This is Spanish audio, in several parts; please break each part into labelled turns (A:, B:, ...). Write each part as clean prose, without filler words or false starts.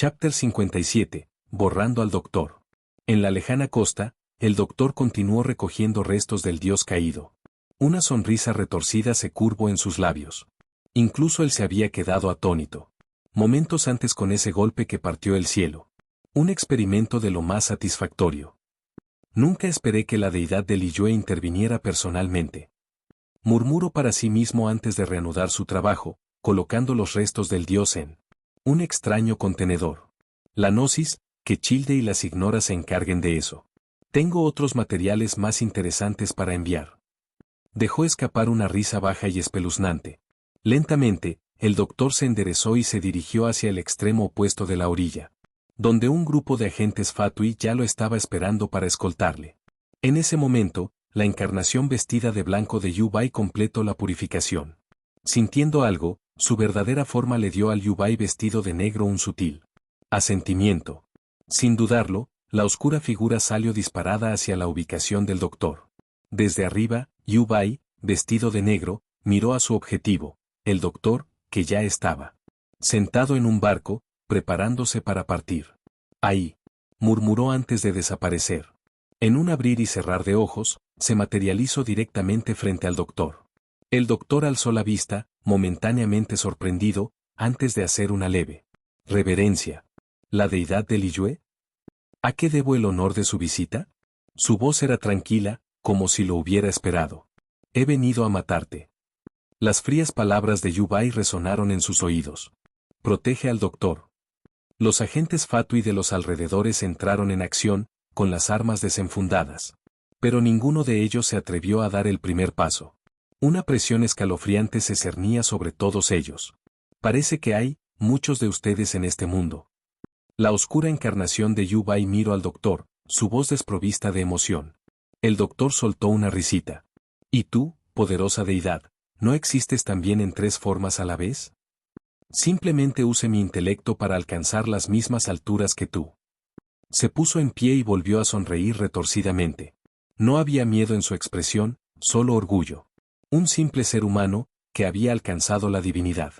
A: Chapter 57. Borrando al doctor. En la lejana costa, el doctor continuó recogiendo restos del dios caído. Una sonrisa retorcida se curvó en sus labios. Incluso él se había quedado atónito. Momentos antes con ese golpe que partió el cielo. Un experimento de lo más satisfactorio. Nunca esperé que la deidad de Liyue interviniera personalmente. Murmuró para sí mismo antes de reanudar su trabajo, colocando los restos del dios en un extraño contenedor. La gnosis, que Childe y las ignoras se encarguen de eso. Tengo otros materiales más interesantes para enviar. Dejó escapar una risa baja y espeluznante. Lentamente, el doctor se enderezó y se dirigió hacia el extremo opuesto de la orilla, donde un grupo de agentes Fatui ya lo estaba esperando para escoltarle. En ese momento, la encarnación vestida de blanco de Yu-Bai completó la purificación. Sintiendo algo, su verdadera forma le dio al Yu-Bai vestido de negro un sutil asentimiento. Sin dudarlo, la oscura figura salió disparada hacia la ubicación del doctor. Desde arriba, Yu-Bai, vestido de negro, miró a su objetivo, el doctor, que ya estaba sentado en un barco, preparándose para partir. Ahí, murmuró antes de desaparecer. En un abrir y cerrar de ojos, se materializó directamente frente al doctor. El doctor alzó la vista, momentáneamente sorprendido, antes de hacer una leve reverencia. ¿La deidad de Liyue? ¿A qué debo el honor de su visita? Su voz era tranquila, como si lo hubiera esperado. He venido a matarte. Las frías palabras de Yu-Bai resonaron en sus oídos. Protege al doctor. Los agentes Fatui de los alrededores entraron en acción, con las armas desenfundadas. Pero ninguno de ellos se atrevió a dar el primer paso. Una presión escalofriante se cernía sobre todos ellos. Parece que hay muchos de ustedes en este mundo. La oscura encarnación de Yu-Bai miró al doctor, su voz desprovista de emoción. El doctor soltó una risita. ¿Y tú, poderosa deidad, no existes también en tres formas a la vez? Simplemente use mi intelecto para alcanzar las mismas alturas que tú. Se puso en pie y volvió a sonreír retorcidamente. No había miedo en su expresión, solo orgullo. Un simple ser humano, que había alcanzado la divinidad.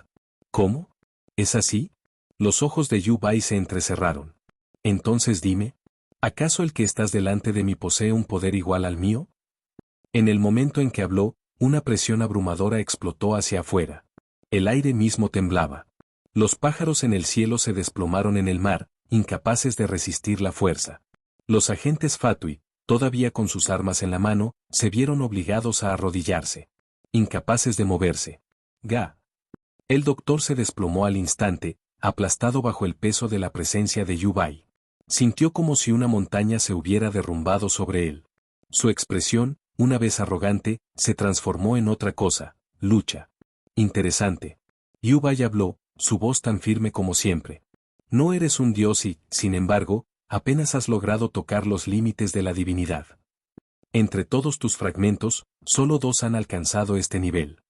A: ¿Cómo? ¿Es así? Los ojos de Yu-Bai se entrecerraron. Entonces dime, ¿acaso el que estás delante de mí posee un poder igual al mío? En el momento en que habló, una presión abrumadora explotó hacia afuera. El aire mismo temblaba. Los pájaros en el cielo se desplomaron en el mar, incapaces de resistir la fuerza. Los agentes Fatui, todavía con sus armas en la mano, se vieron obligados a arrodillarse. Incapaces de moverse. ¡Ga! El doctor se desplomó al instante, aplastado bajo el peso de la presencia de Yu-Bai. Sintió como si una montaña se hubiera derrumbado sobre él. Su expresión, una vez arrogante, se transformó en otra cosa, lucha. Interesante. Yu-Bai habló, su voz tan firme como siempre. No eres un dios y, sin embargo, apenas has logrado tocar los límites de la divinidad. Entre todos tus fragmentos, solo 2 han alcanzado este nivel.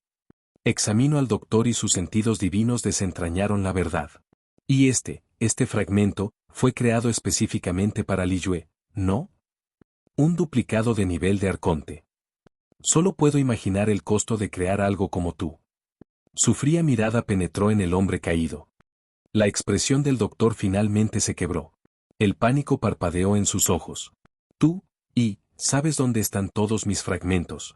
A: Examino al doctor y sus sentidos divinos desentrañaron la verdad. Y este fragmento, fue creado específicamente para Liyue, ¿no? Un duplicado de nivel de arconte. Solo puedo imaginar el costo de crear algo como tú. Su fría mirada penetró en el hombre caído. La expresión del doctor finalmente se quebró. El pánico parpadeó en sus ojos. Tú, ¿sabes dónde están todos mis fragmentos?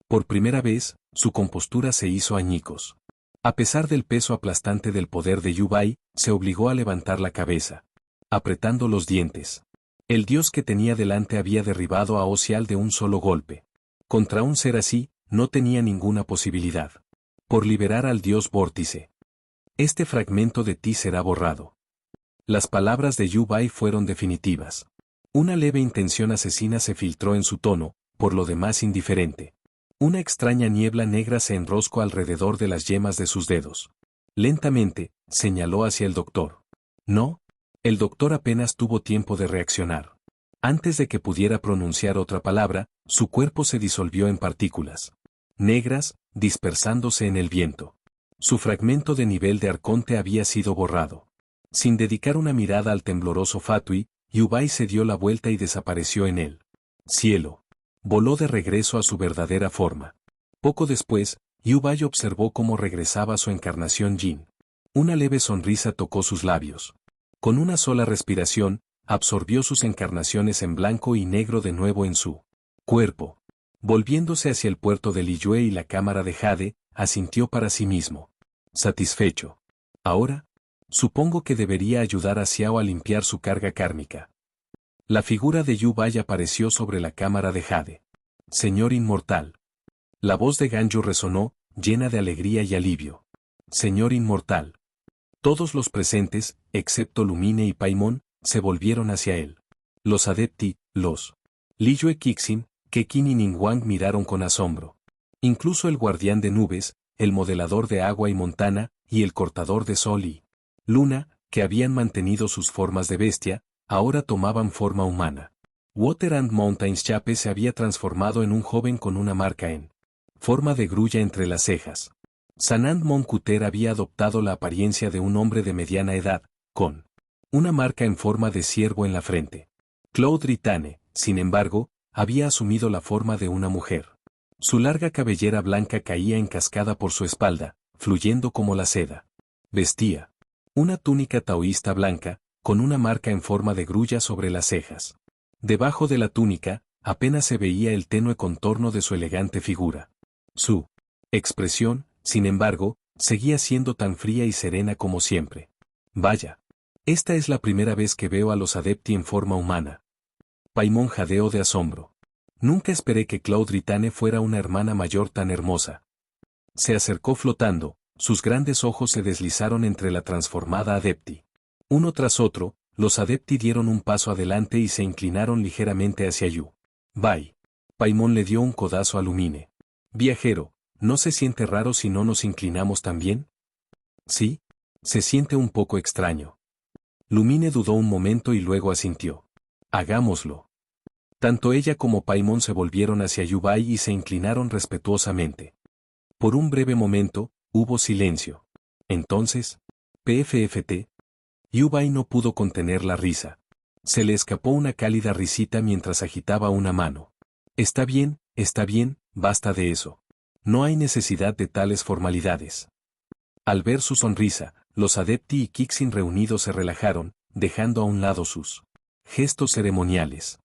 A: Por primera vez, su compostura se hizo añicos. A pesar del peso aplastante del poder de Yu-Bai, se obligó a levantar la cabeza, apretando los dientes. El dios que tenía delante había derribado a Ocial de un solo golpe. Contra un ser así, no tenía ninguna posibilidad. Por liberar al dios vórtice. Este fragmento de ti será borrado. Las palabras de Yu-Bai fueron definitivas. Una leve intención asesina se filtró en su tono, por lo demás indiferente. Una extraña niebla negra se enroscó alrededor de las yemas de sus dedos. Lentamente, señaló hacia el doctor. No. El doctor apenas tuvo tiempo de reaccionar. Antes de que pudiera pronunciar otra palabra, su cuerpo se disolvió en partículas negras, dispersándose en el viento. Su fragmento de nivel de arconte había sido borrado. Sin dedicar una mirada al tembloroso Fatui, Yu-Bai se dio la vuelta y desapareció en el cielo. Voló de regreso a su verdadera forma. Poco después, Yu-Bai observó cómo regresaba su encarnación Jin. Una leve sonrisa tocó sus labios. Con una sola respiración, absorbió sus encarnaciones en blanco y negro de nuevo en su cuerpo. Volviéndose hacia el puerto de Liyue y la cámara de Jade, asintió para sí mismo. Satisfecho. Ahora, supongo que debería ayudar a Xiao a limpiar su carga kármica. La figura de Yu Bai apareció sobre la cámara de Jade. Señor inmortal. La voz de Ganyu resonó, llena de alegría y alivio. Señor inmortal. Todos los presentes, excepto Lumine y Paimon, se volvieron hacia él. Los adepti, los Liyue Kixin, Kekin y Ningguang miraron con asombro. Incluso el guardián de nubes, el modelador de agua y montana, y el cortador de sol y luna, que habían mantenido sus formas de bestia, ahora tomaban forma humana. Water and Mountains Chape se había transformado en un joven con una marca en forma de grulla entre las cejas. Sanand Monkuter había adoptado la apariencia de un hombre de mediana edad, con una marca en forma de ciervo en la frente. Claude Ritane, sin embargo, había asumido la forma de una mujer. Su larga cabellera blanca caía en cascada por su espalda, fluyendo como la seda. Vestía una túnica taoísta blanca, con una marca en forma de grulla sobre las cejas. Debajo de la túnica, apenas se veía el tenue contorno de su elegante figura. Su expresión, sin embargo, seguía siendo tan fría y serena como siempre. Vaya. Esta es la primera vez que veo a los adepti en forma humana. Paimon jadeó de asombro. Nunca esperé que Claude Ritane fuera una hermana mayor tan hermosa. Se acercó flotando, sus grandes ojos se deslizaron entre la transformada adepti. Uno tras otro, los adepti dieron un paso adelante y se inclinaron ligeramente hacia Yu Bai. Paimon le dio un codazo a Lumine. Viajero, ¿no se siente raro si no nos inclinamos también? Sí, se siente un poco extraño. Lumine dudó un momento y luego asintió. Hagámoslo. Tanto ella como Paimon se volvieron hacia Yu Bai y se inclinaron respetuosamente. Por un breve momento, hubo silencio. Entonces, PFFT. Yu Bai no pudo contener la risa. Se le escapó una cálida risita mientras agitaba una mano. Está bien, basta de eso. No hay necesidad de tales formalidades. Al ver su sonrisa, los adepti y Kixin reunidos se relajaron, dejando a un lado sus gestos ceremoniales.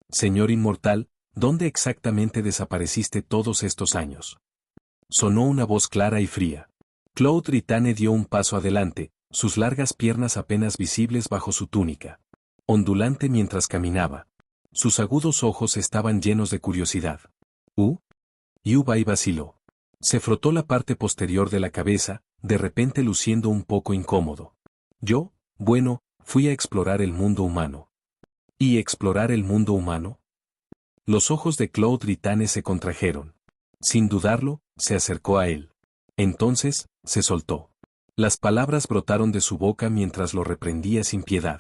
A: Señor inmortal, ¿dónde exactamente desapareciste todos estos años? Sonó una voz clara y fría. Claude Ritane dio un paso adelante, sus largas piernas apenas visibles bajo su túnica. Ondulante mientras caminaba. Sus agudos ojos estaban llenos de curiosidad. Yu Bai vaciló. Se frotó la parte posterior de la cabeza, de repente luciendo un poco incómodo. Bueno, fui a explorar el mundo humano. ¿Y explorar el mundo humano? Los ojos de Claude Ritane se contrajeron. Sin dudarlo, se acercó a él. Entonces, se soltó. Las palabras brotaron de su boca mientras lo reprendía sin piedad.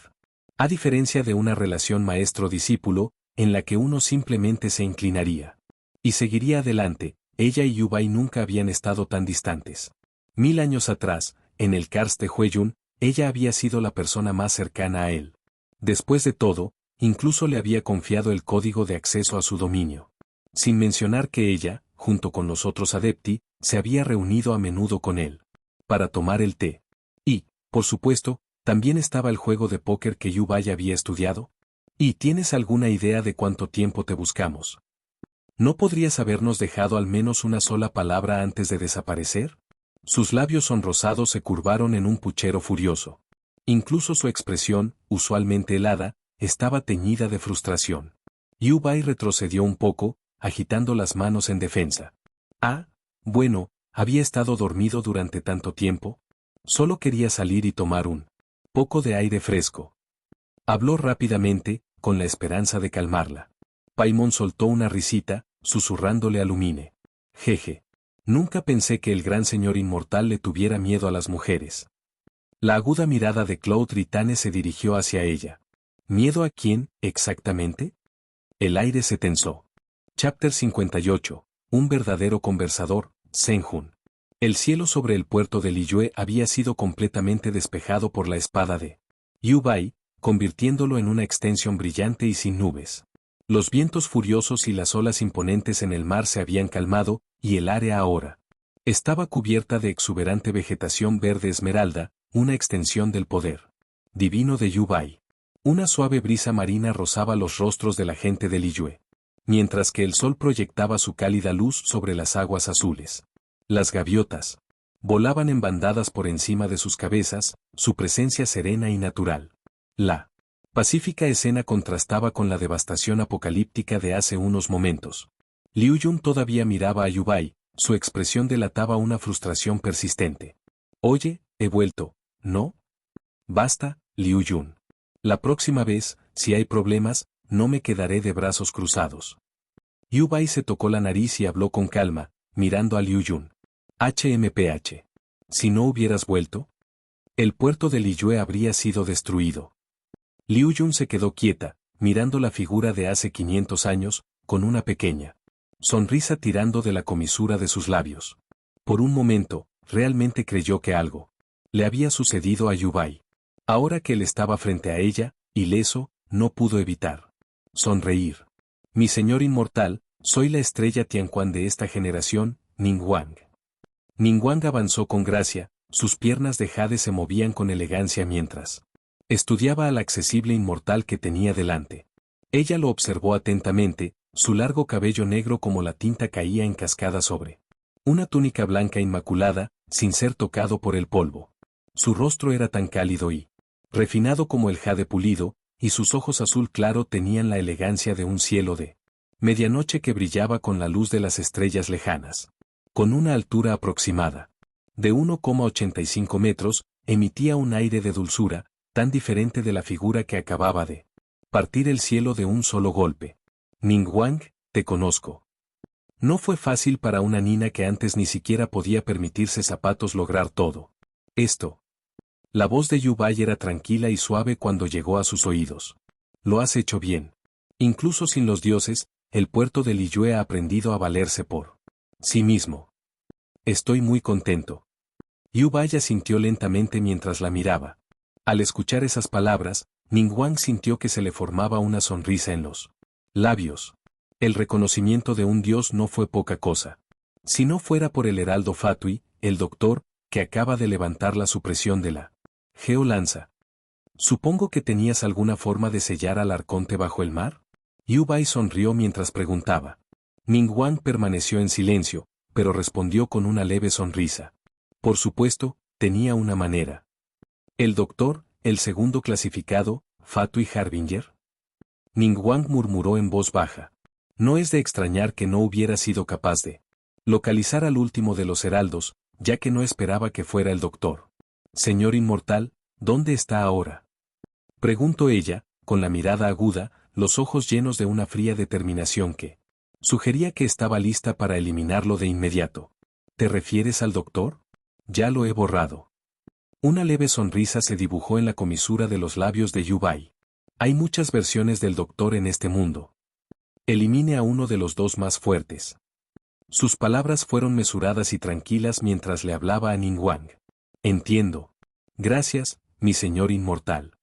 A: A diferencia de una relación maestro-discípulo, en la que uno simplemente se inclinaría y seguiría adelante, ella y Yu Bai nunca habían estado tan distantes. 1000 años atrás, en el Karst de Hueyun, ella había sido la persona más cercana a él. Después de todo, incluso le había confiado el código de acceso a su dominio. Sin mencionar que ella, junto con los otros adepti, se había reunido a menudo con él para tomar el té. Y, por supuesto, también estaba el juego de póker que Yu Bai había estudiado. ¿Y tienes alguna idea de cuánto tiempo te buscamos? ¿No podrías habernos dejado al menos una sola palabra antes de desaparecer? Sus labios sonrosados se curvaron en un puchero furioso. Incluso su expresión, usualmente helada, estaba teñida de frustración. Yu Bai retrocedió un poco, agitando las manos en defensa. Bueno, había estado dormido durante tanto tiempo. Solo quería salir y tomar un poco de aire fresco. Habló rápidamente, con la esperanza de calmarla. Paimon soltó una risita, susurrándole a Lumine. Jeje. Nunca pensé que el gran señor inmortal le tuviera miedo a las mujeres. La aguda mirada de Claude Ritane se dirigió hacia ella. ¿Miedo a quién, exactamente? El aire se tensó. Chapter 58. Un verdadero conversador, Senjun. El cielo sobre el puerto de Liyue había sido completamente despejado por la espada de Yu Bai, convirtiéndolo en una extensión brillante y sin nubes. Los vientos furiosos y las olas imponentes en el mar se habían calmado, y el área ahora estaba cubierta de exuberante vegetación verde esmeralda, una extensión del poder divino de Yubai. Una suave brisa marina rozaba los rostros de la gente de Liyue, mientras que el sol proyectaba su cálida luz sobre las aguas azules. Las gaviotas volaban en bandadas por encima de sus cabezas, su presencia serena y natural. La pacífica escena contrastaba con la devastación apocalíptica de hace unos momentos. Liu Yun todavía miraba a Yubai, su expresión delataba una frustración persistente. Oye, he vuelto, ¿no? Basta, Liu Yun. La próxima vez, si hay problemas, no me quedaré de brazos cruzados. Yubai se tocó la nariz y habló con calma, mirando a Liu Yun. HMPH. Si no hubieras vuelto, el puerto de Liyue habría sido destruido. Liu Yun se quedó quieta, mirando la figura de hace 500 años, con una pequeña sonrisa tirando de la comisura de sus labios. Por un momento, realmente creyó que algo le había sucedido a Yubai. Ahora que él estaba frente a ella, ileso, no pudo evitar sonreír. Mi señor inmortal, soy la estrella Tianquan de esta generación, Ningguang. Ningguang avanzó con gracia, sus piernas de jade se movían con elegancia mientras estudiaba al accesible inmortal que tenía delante. Ella lo observó atentamente, su largo cabello negro como la tinta caía en cascada sobre una túnica blanca inmaculada, sin ser tocado por el polvo. Su rostro era tan cálido y refinado como el jade pulido, y sus ojos azul claro tenían la elegancia de un cielo de medianoche que brillaba con la luz de las estrellas lejanas. Con una altura aproximada de 1,85 metros, emitía un aire de dulzura, tan diferente de la figura que acababa de partir el cielo de un solo golpe. Ningguang, te conozco. No fue fácil para una niña que antes ni siquiera podía permitirse zapatos lograr todo esto. La voz de Yubai era tranquila y suave cuando llegó a sus oídos. Lo has hecho bien. Incluso sin los dioses, el puerto de Liyue ha aprendido a valerse por sí mismo. Estoy muy contento. Yubai asintió lentamente mientras la miraba. Al escuchar esas palabras, Ningguang sintió que se le formaba una sonrisa en los labios. El reconocimiento de un dios no fue poca cosa. Si no fuera por el heraldo Fatui, el doctor, que acaba de levantar la supresión de la geolanza. Supongo que tenías alguna forma de sellar al arconte bajo el mar. Yubai sonrió mientras preguntaba. Ningguang permaneció en silencio, pero respondió con una leve sonrisa. Por supuesto, tenía una manera. El doctor, el segundo clasificado, Fatui Harbinger. Ningguang murmuró en voz baja. No es de extrañar que no hubiera sido capaz de localizar al último de los heraldos, ya que no esperaba que fuera el doctor. Señor inmortal, ¿dónde está ahora? Preguntó ella, con la mirada aguda, los ojos llenos de una fría determinación que sugería que estaba lista para eliminarlo de inmediato. ¿Te refieres al doctor? Ya lo he borrado. Una leve sonrisa se dibujó en la comisura de los labios de Yubai. Hay muchas versiones del doctor en este mundo. Elimine a uno de los dos más fuertes. Sus palabras fueron mesuradas y tranquilas mientras le hablaba a Ningguang. Entiendo. Gracias, mi señor inmortal.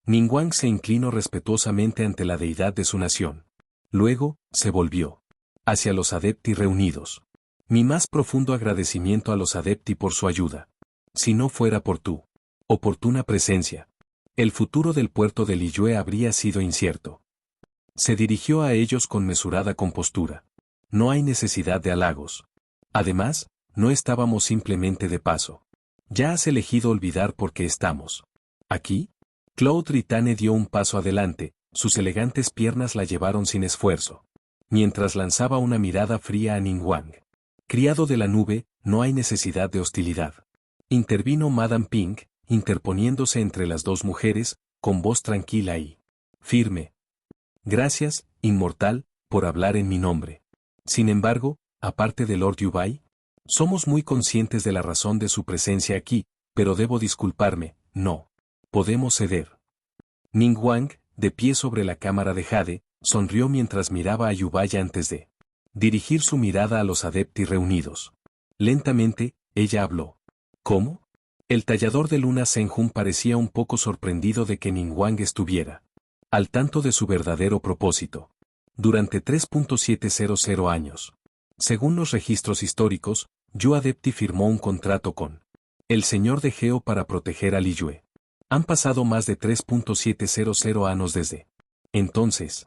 A: Ningguang se inclinó respetuosamente ante la deidad de su nación. Luego, se volvió hacia los adepti reunidos. Mi más profundo agradecimiento a los adepti por su ayuda. Si no fuera por tu oportuna presencia, el futuro del puerto de Liyue habría sido incierto. Se dirigió a ellos con mesurada compostura. No hay necesidad de halagos. Además, no estábamos simplemente de paso. ¿Ya has elegido olvidar por qué estamos aquí? Claude Ritane dio un paso adelante, sus elegantes piernas la llevaron sin esfuerzo. Mientras lanzaba una mirada fría a Ningguang. Criado de la nube, no hay necesidad de hostilidad. Intervino Madame Ping, interponiéndose entre las dos mujeres, con voz tranquila y firme. Gracias, inmortal, por hablar en mi nombre. Sin embargo, aparte de Lord Yubai, somos muy conscientes de la razón de su presencia aquí, pero debo disculparme, no podemos ceder. Ningguang, de pie sobre la cámara de jade, sonrió mientras miraba a Yubai antes de dirigir su mirada a los adepti reunidos. Lentamente, ella habló. ¿Cómo? El tallador de luna Senjun parecía un poco sorprendido de que Ningguang estuviera al tanto de su verdadero propósito. Durante 3.700 años. Según los registros históricos, Yu Adepti firmó un contrato con el señor de Geo para proteger a Liyue. Han pasado más de 3.700 años desde entonces.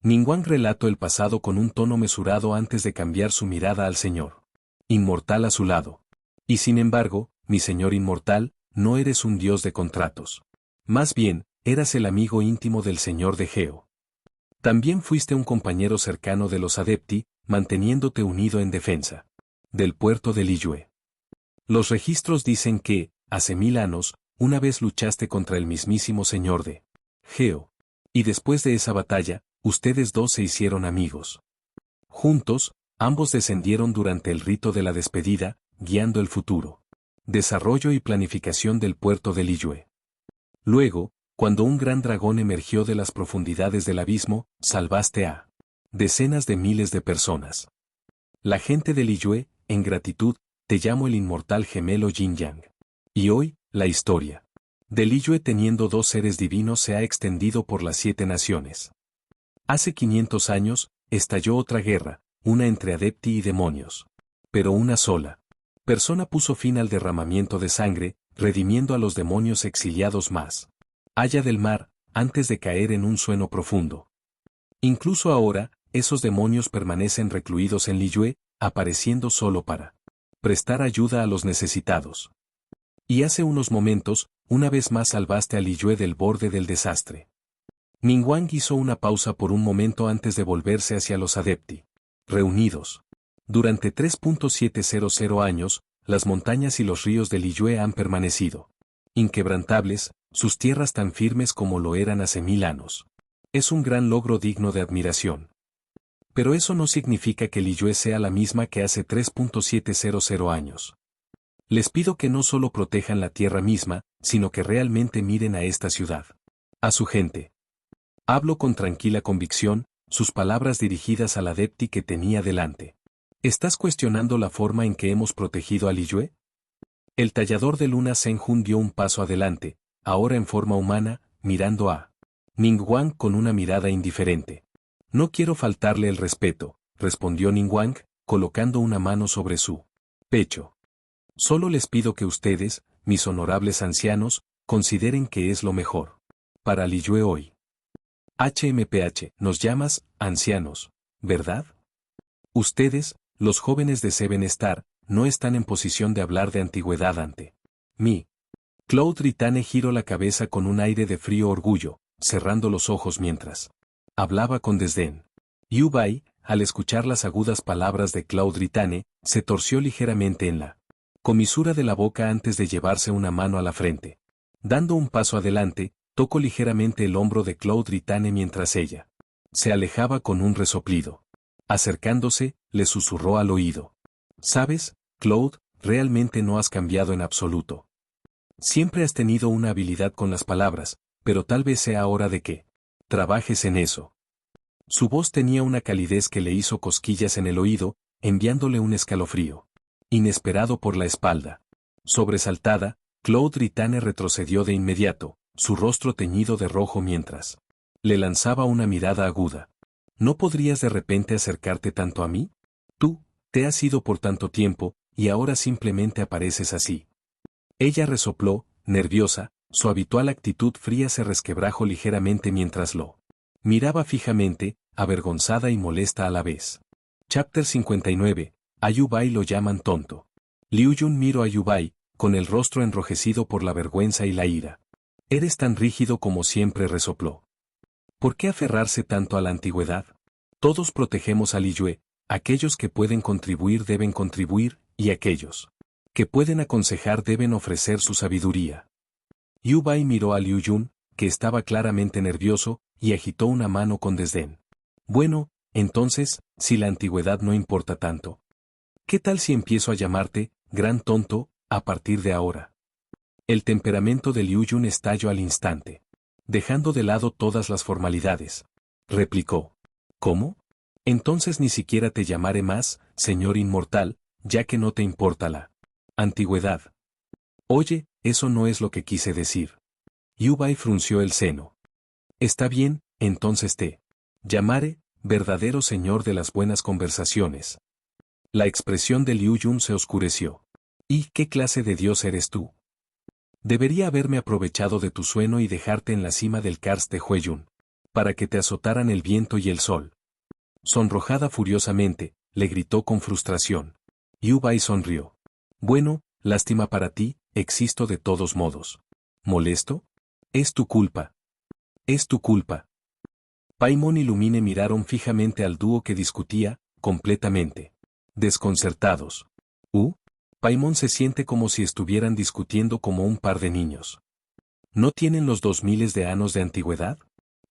A: Ningún relató el pasado con un tono mesurado antes de cambiar su mirada al Señor inmortal a su lado. Y sin embargo, mi Señor inmortal, no eres un Dios de contratos. Más bien, eras el amigo íntimo del Señor de Geo. También fuiste un compañero cercano de los Adepti, manteniéndote unido en defensa del puerto de Liyue. Los registros dicen que, hace 1000 años, una vez luchaste contra el mismísimo Señor de Geo. Y después de esa batalla, ustedes dos se hicieron amigos. Juntos, ambos descendieron durante el rito de la despedida, guiando el futuro desarrollo y planificación del puerto de Liyue. Luego, cuando un gran dragón emergió de las profundidades del abismo, salvaste a decenas de miles de personas. La gente de Liyue, en gratitud, te llamo el inmortal gemelo Yin Yang. Y hoy, la historia de Liyue teniendo dos seres divinos se ha extendido por las 7 naciones. Hace 500 años, estalló otra guerra, una entre Adepti y demonios. Pero una sola persona puso fin al derramamiento de sangre, redimiendo a los demonios exiliados más allá del mar, antes de caer en un sueño profundo. Incluso ahora, esos demonios permanecen recluidos en Liyue, apareciendo solo para prestar ayuda a los necesitados. Y hace unos momentos, una vez más salvaste a Liyue del borde del desastre. Ningguang hizo una pausa por un momento antes de volverse hacia los Adepti. Reunidos. Durante 3.700 años, las montañas y los ríos de Liyue han permanecido inquebrantables, sus tierras tan firmes como lo eran hace 1000 años. Es un gran logro digno de admiración. Pero eso no significa que Liyue sea la misma que hace 3.700 años. Les pido que no solo protejan la tierra misma, sino que realmente miren a esta ciudad. A su gente. Hablo con tranquila convicción, sus palabras dirigidas al adepti que tenía delante. ¿Estás cuestionando la forma en que hemos protegido a Liyue? El tallador de luna Zhenjun dio un paso adelante, ahora en forma humana, mirando a Ningguang con una mirada indiferente. No quiero faltarle el respeto, respondió Ningguang, colocando una mano sobre su pecho. Solo les pido que ustedes, mis honorables ancianos, consideren que es lo mejor para Liyue hoy. HMPH, nos llamas, ancianos, ¿verdad? Ustedes, los jóvenes deben estar, no están en posición de hablar de antigüedad ante mí. Claude Ritane giró la cabeza con un aire de frío orgullo, cerrando los ojos mientras hablaba con desdén. Yu Bai, al escuchar las agudas palabras de Claude Ritane, se torció ligeramente en la comisura de la boca antes de llevarse una mano a la frente. Dando un paso adelante, tocó ligeramente el hombro de Claude Ritane mientras ella se alejaba con un resoplido. Acercándose, le susurró al oído. ¿Sabes, Claude, realmente no has cambiado en absoluto? Siempre has tenido una habilidad con las palabras, pero tal vez sea hora de que trabajes en eso. Su voz tenía una calidez que le hizo cosquillas en el oído, enviándole un escalofrío inesperado por la espalda. Sobresaltada, Claude Ritane retrocedió de inmediato, su rostro teñido de rojo mientras le lanzaba una mirada aguda. ¿No podrías de repente acercarte tanto a mí? Tú, te has ido por tanto tiempo, y ahora simplemente apareces así. Ella resopló, nerviosa, su habitual actitud fría se resquebrajó ligeramente mientras lo miraba fijamente, avergonzada y molesta a la vez. Chapter 59, a Yu Bai lo llaman tonto. Liu Yun miró a Yu Bai, con el rostro enrojecido por la vergüenza y la ira. Eres tan rígido como siempre, resopló. ¿Por qué aferrarse tanto a la antigüedad? Todos protegemos a Liyue, aquellos que pueden contribuir deben contribuir, y aquellos que pueden aconsejar deben ofrecer su sabiduría. Yu Bai miró a Liu Yun, que estaba claramente nervioso, y agitó una mano con desdén. Bueno, entonces, si la antigüedad no importa tanto, ¿qué tal si empiezo a llamarte, gran tonto, a partir de ahora? El temperamento de Liu Yun estalló al instante. Dejando de lado todas las formalidades, replicó. ¿Cómo? Entonces ni siquiera te llamaré más, señor inmortal, ya que no te importa la antigüedad. Oye, eso no es lo que quise decir. Yu Bai frunció el seno. Está bien, entonces te llamaré, verdadero señor de las buenas conversaciones. La expresión de Liu Yun se oscureció. ¿Y qué clase de dios eres tú? Debería haberme aprovechado de tu sueño y dejarte en la cima del Karst de Hueyun, para que te azotaran el viento y el sol. Sonrojada furiosamente, le gritó con frustración. Yu Bai sonrió. Bueno, lástima para ti, existo de todos modos. ¿Molesto? Es tu culpa. Es tu culpa. Paimon y Lumine miraron fijamente al dúo que discutía, completamente desconcertados. Paimon se siente como si estuvieran discutiendo como un par de niños. ¿No tienen los 2000 de años de antigüedad?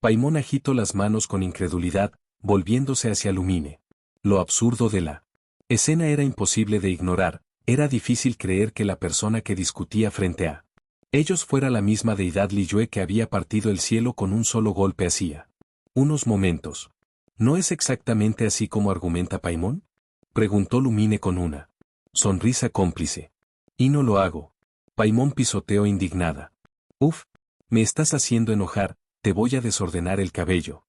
A: Paimon agitó las manos con incredulidad, volviéndose hacia Lumine. Lo absurdo de la escena era imposible de ignorar, era difícil creer que la persona que discutía frente a ellos fuera la misma deidad Liyue que había partido el cielo con un solo golpe hacía unos momentos. ¿No es exactamente así como argumenta Paimon? Preguntó Lumine con una sonrisa cómplice. Y no lo hago. Paimon pisoteó indignada. Me estás haciendo enojar, te voy a desordenar el cabello.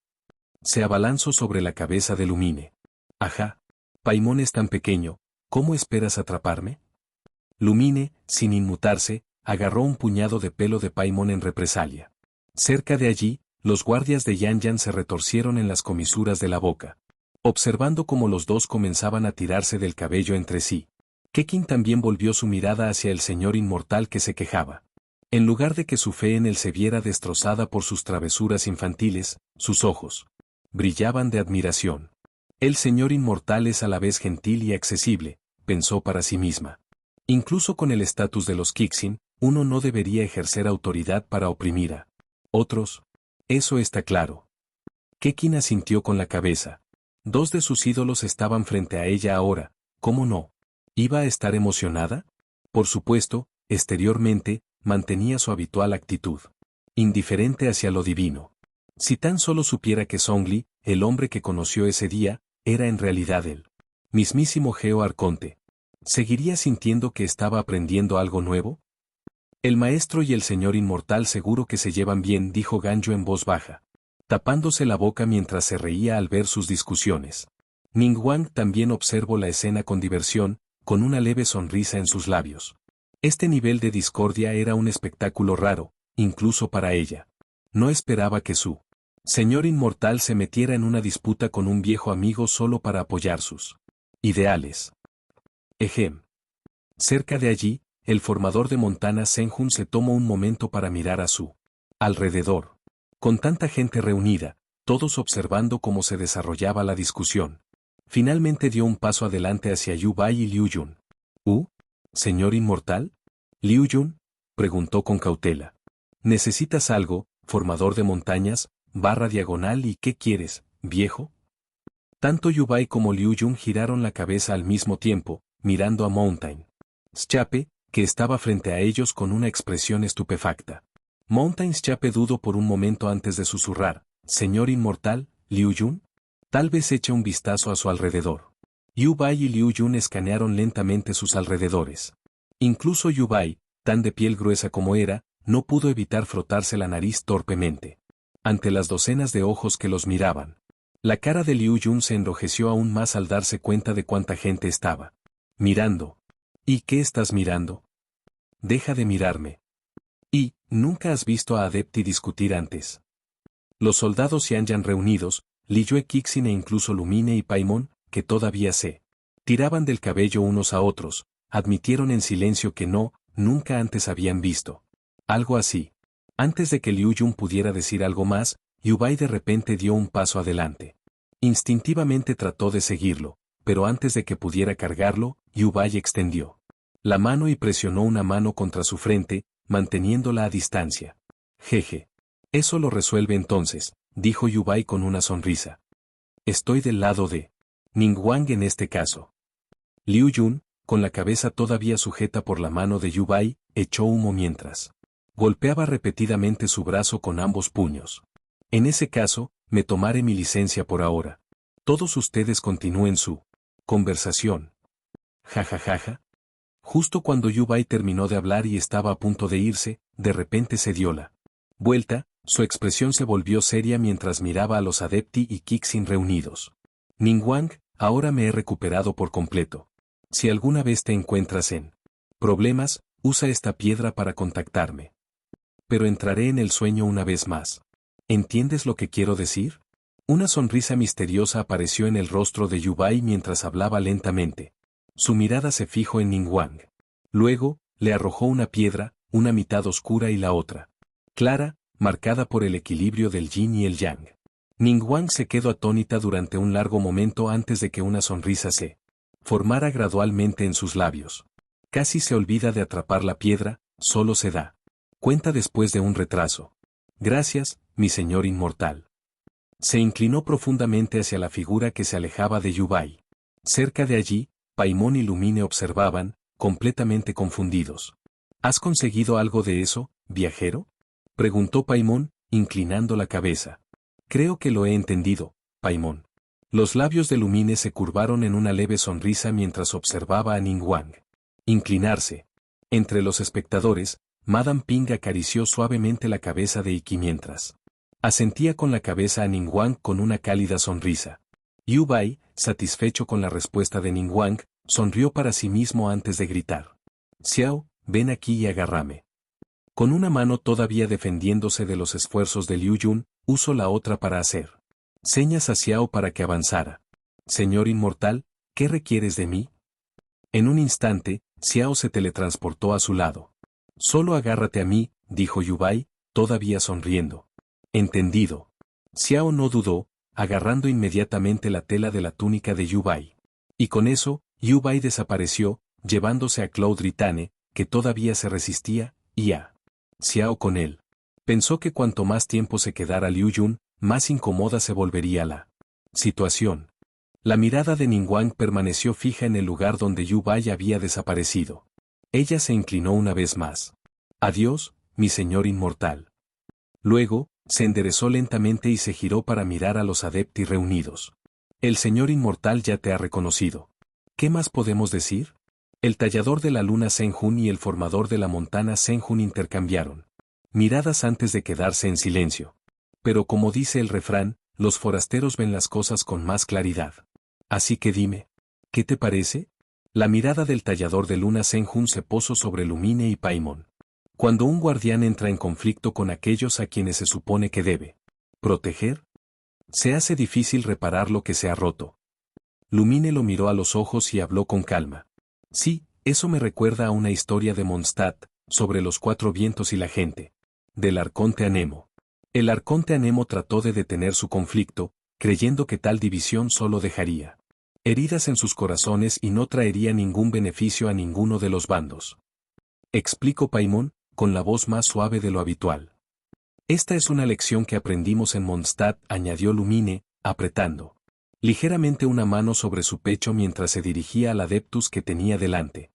A: Se abalanzó sobre la cabeza de Lumine. Ajá. Paimon es tan pequeño, ¿cómo esperas atraparme? Lumine, sin inmutarse, agarró un puñado de pelo de Paimon en represalia. Cerca de allí, los guardias de Yan Yan se retorcieron en las comisuras de la boca, observando cómo los dos comenzaban a tirarse del cabello entre sí. Kekin también volvió su mirada hacia el señor inmortal que se quejaba. En lugar de que su fe en él se viera destrozada por sus travesuras infantiles, sus ojos brillaban de admiración. El señor inmortal es a la vez gentil y accesible, pensó para sí misma. Incluso con el estatus de los Kixin, uno no debería ejercer autoridad para oprimir a otros. Eso está claro. Kekin asintió con la cabeza. Dos de sus ídolos estaban frente a ella ahora, ¿cómo no? ¿Iba a estar emocionada? Por supuesto, exteriormente, mantenía su habitual actitud. Indiferente hacia lo divino. Si tan solo supiera que Zhongli, el hombre que conoció ese día, era en realidad el mismísimo Geo Arconte. ¿Seguiría sintiendo que estaba aprendiendo algo nuevo? El maestro y el señor inmortal seguro que se llevan bien, dijo Ganyu en voz baja, tapándose la boca mientras se reía al ver sus discusiones. Ningguang también observó la escena con diversión, con una leve sonrisa en sus labios. Este nivel de discordia era un espectáculo raro, incluso para ella. No esperaba que su señor inmortal se metiera en una disputa con un viejo amigo solo para apoyar sus ideales. Cerca de allí, el formador de Montana Senjun se tomó un momento para mirar a su alrededor. Con tanta gente reunida, todos observando cómo se desarrollaba la discusión. Finalmente dio un paso adelante hacia Yu Bai y Liu Yun. ¿Señor inmortal? Liu Yun, preguntó con cautela. ¿Necesitas algo, formador de montañas, /diagonal y qué quieres, viejo? Tanto Yu Bai como Liu Yun giraron la cabeza al mismo tiempo, mirando a Mountain Chape, que estaba frente a ellos con una expresión estupefacta. Mountain Chape dudó por un momento antes de susurrar, ¿Señor inmortal, Liu Yun? Tal vez eche un vistazo a su alrededor. Yu Bai y Liu Yun escanearon lentamente sus alrededores. Incluso Yu Bai, tan de piel gruesa como era, no pudo evitar frotarse la nariz torpemente. Ante las docenas de ojos que los miraban. La cara de Liu Yun se enrojeció aún más al darse cuenta de cuánta gente estaba mirando. ¿Y qué estás mirando? Deja de mirarme. ¿Y, nunca has visto a Adepti discutir antes? Los soldados Yan Yan reunidos, Liyue Kixin e incluso Lumine y Paimon, que todavía se tiraban del cabello unos a otros, admitieron en silencio que no, nunca antes habían visto algo así. Antes de que Liu Yun pudiera decir algo más, Yu Bai de repente dio un paso adelante. Instintivamente trató de seguirlo, pero antes de que pudiera cargarlo, Yu Bai extendió la mano y presionó una mano contra su frente, manteniéndola a distancia. Jeje. Eso lo resuelve entonces, dijo Yu Bai con una sonrisa. Estoy del lado de Ningguang en este caso. Liu Yun, con la cabeza todavía sujeta por la mano de Yu Bai, echó humo mientras golpeaba repetidamente su brazo con ambos puños. En ese caso, me tomaré mi licencia por ahora. Todos ustedes continúen su conversación. Jajajaja. Justo cuando Yu Bai terminó de hablar y estaba a punto de irse, de repente se dio la vuelta, su expresión se volvió seria mientras miraba a los Adepti y Kixin reunidos. Ningguang, ahora me he recuperado por completo. Si alguna vez te encuentras en problemas, usa esta piedra para contactarme. Pero entraré en el sueño una vez más. ¿Entiendes lo que quiero decir? Una sonrisa misteriosa apareció en el rostro de Yubai mientras hablaba lentamente. Su mirada se fijó en Ningguang. Luego, le arrojó una piedra, una mitad oscura y la otra clara, marcada por el equilibrio del yin y el yang. Ningguang se quedó atónita durante un largo momento antes de que una sonrisa se formara gradualmente en sus labios. Casi se olvida de atrapar la piedra, solo se da cuenta después de un retraso. Gracias, mi señor inmortal. Se inclinó profundamente hacia la figura que se alejaba de Yubai. Cerca de allí, Paimon y Lumine observaban, completamente confundidos. ¿Has conseguido algo de eso, viajero? Preguntó Paimon, inclinando la cabeza. Creo que lo he entendido, Paimon. Los labios de Lumine se curvaron en una leve sonrisa mientras observaba a Ningguang inclinarse. Entre los espectadores, Madame Ping acarició suavemente la cabeza de Iki mientras asentía con la cabeza a Ningguang con una cálida sonrisa. Yu Bai, satisfecho con la respuesta de Ningguang, sonrió para sí mismo antes de gritar. Xiao, ven aquí y agárrame. Con una mano todavía defendiéndose de los esfuerzos de Liu Yun, usó la otra para hacer señas a Xiao para que avanzara. Señor inmortal, ¿qué requieres de mí? En un instante, Xiao se teletransportó a su lado. Solo agárrate a mí, dijo Yu Bai, todavía sonriendo. Entendido. Xiao no dudó, agarrando inmediatamente la tela de la túnica de Yu Bai. Y con eso, Yu Bai desapareció, llevándose a Claude Ritane, que todavía se resistía, y a Xiao con él. Pensó que cuanto más tiempo se quedara Liu Yun, más incómoda se volvería la situación. La mirada de Ningguang permaneció fija en el lugar donde Yu Bai había desaparecido. Ella se inclinó una vez más. Adiós, mi señor inmortal. Luego, se enderezó lentamente y se giró para mirar a los adepti reunidos. El señor inmortal ya te ha reconocido. ¿Qué más podemos decir? El tallador de la luna Senjun y el formador de la montana Senjun intercambiaron miradas antes de quedarse en silencio. Pero como dice el refrán, los forasteros ven las cosas con más claridad. Así que dime, ¿qué te parece? La mirada del tallador de luna Senjun se posó sobre Lumine y Paimon. Cuando un guardián entra en conflicto con aquellos a quienes se supone que debe proteger, se hace difícil reparar lo que se ha roto. Lumine lo miró a los ojos y habló con calma. Sí, eso me recuerda a una historia de Mondstadt, sobre los cuatro vientos y la gente. Del arconte Anemo. El arconte Anemo trató de detener su conflicto, creyendo que tal división solo dejaría heridas en sus corazones y no traería ningún beneficio a ninguno de los bandos. Explicó Paimon, con la voz más suave de lo habitual. Esta es una lección que aprendimos en Mondstadt, añadió Lumine, apretando ligeramente una mano sobre su pecho mientras se dirigía al adeptus que tenía delante.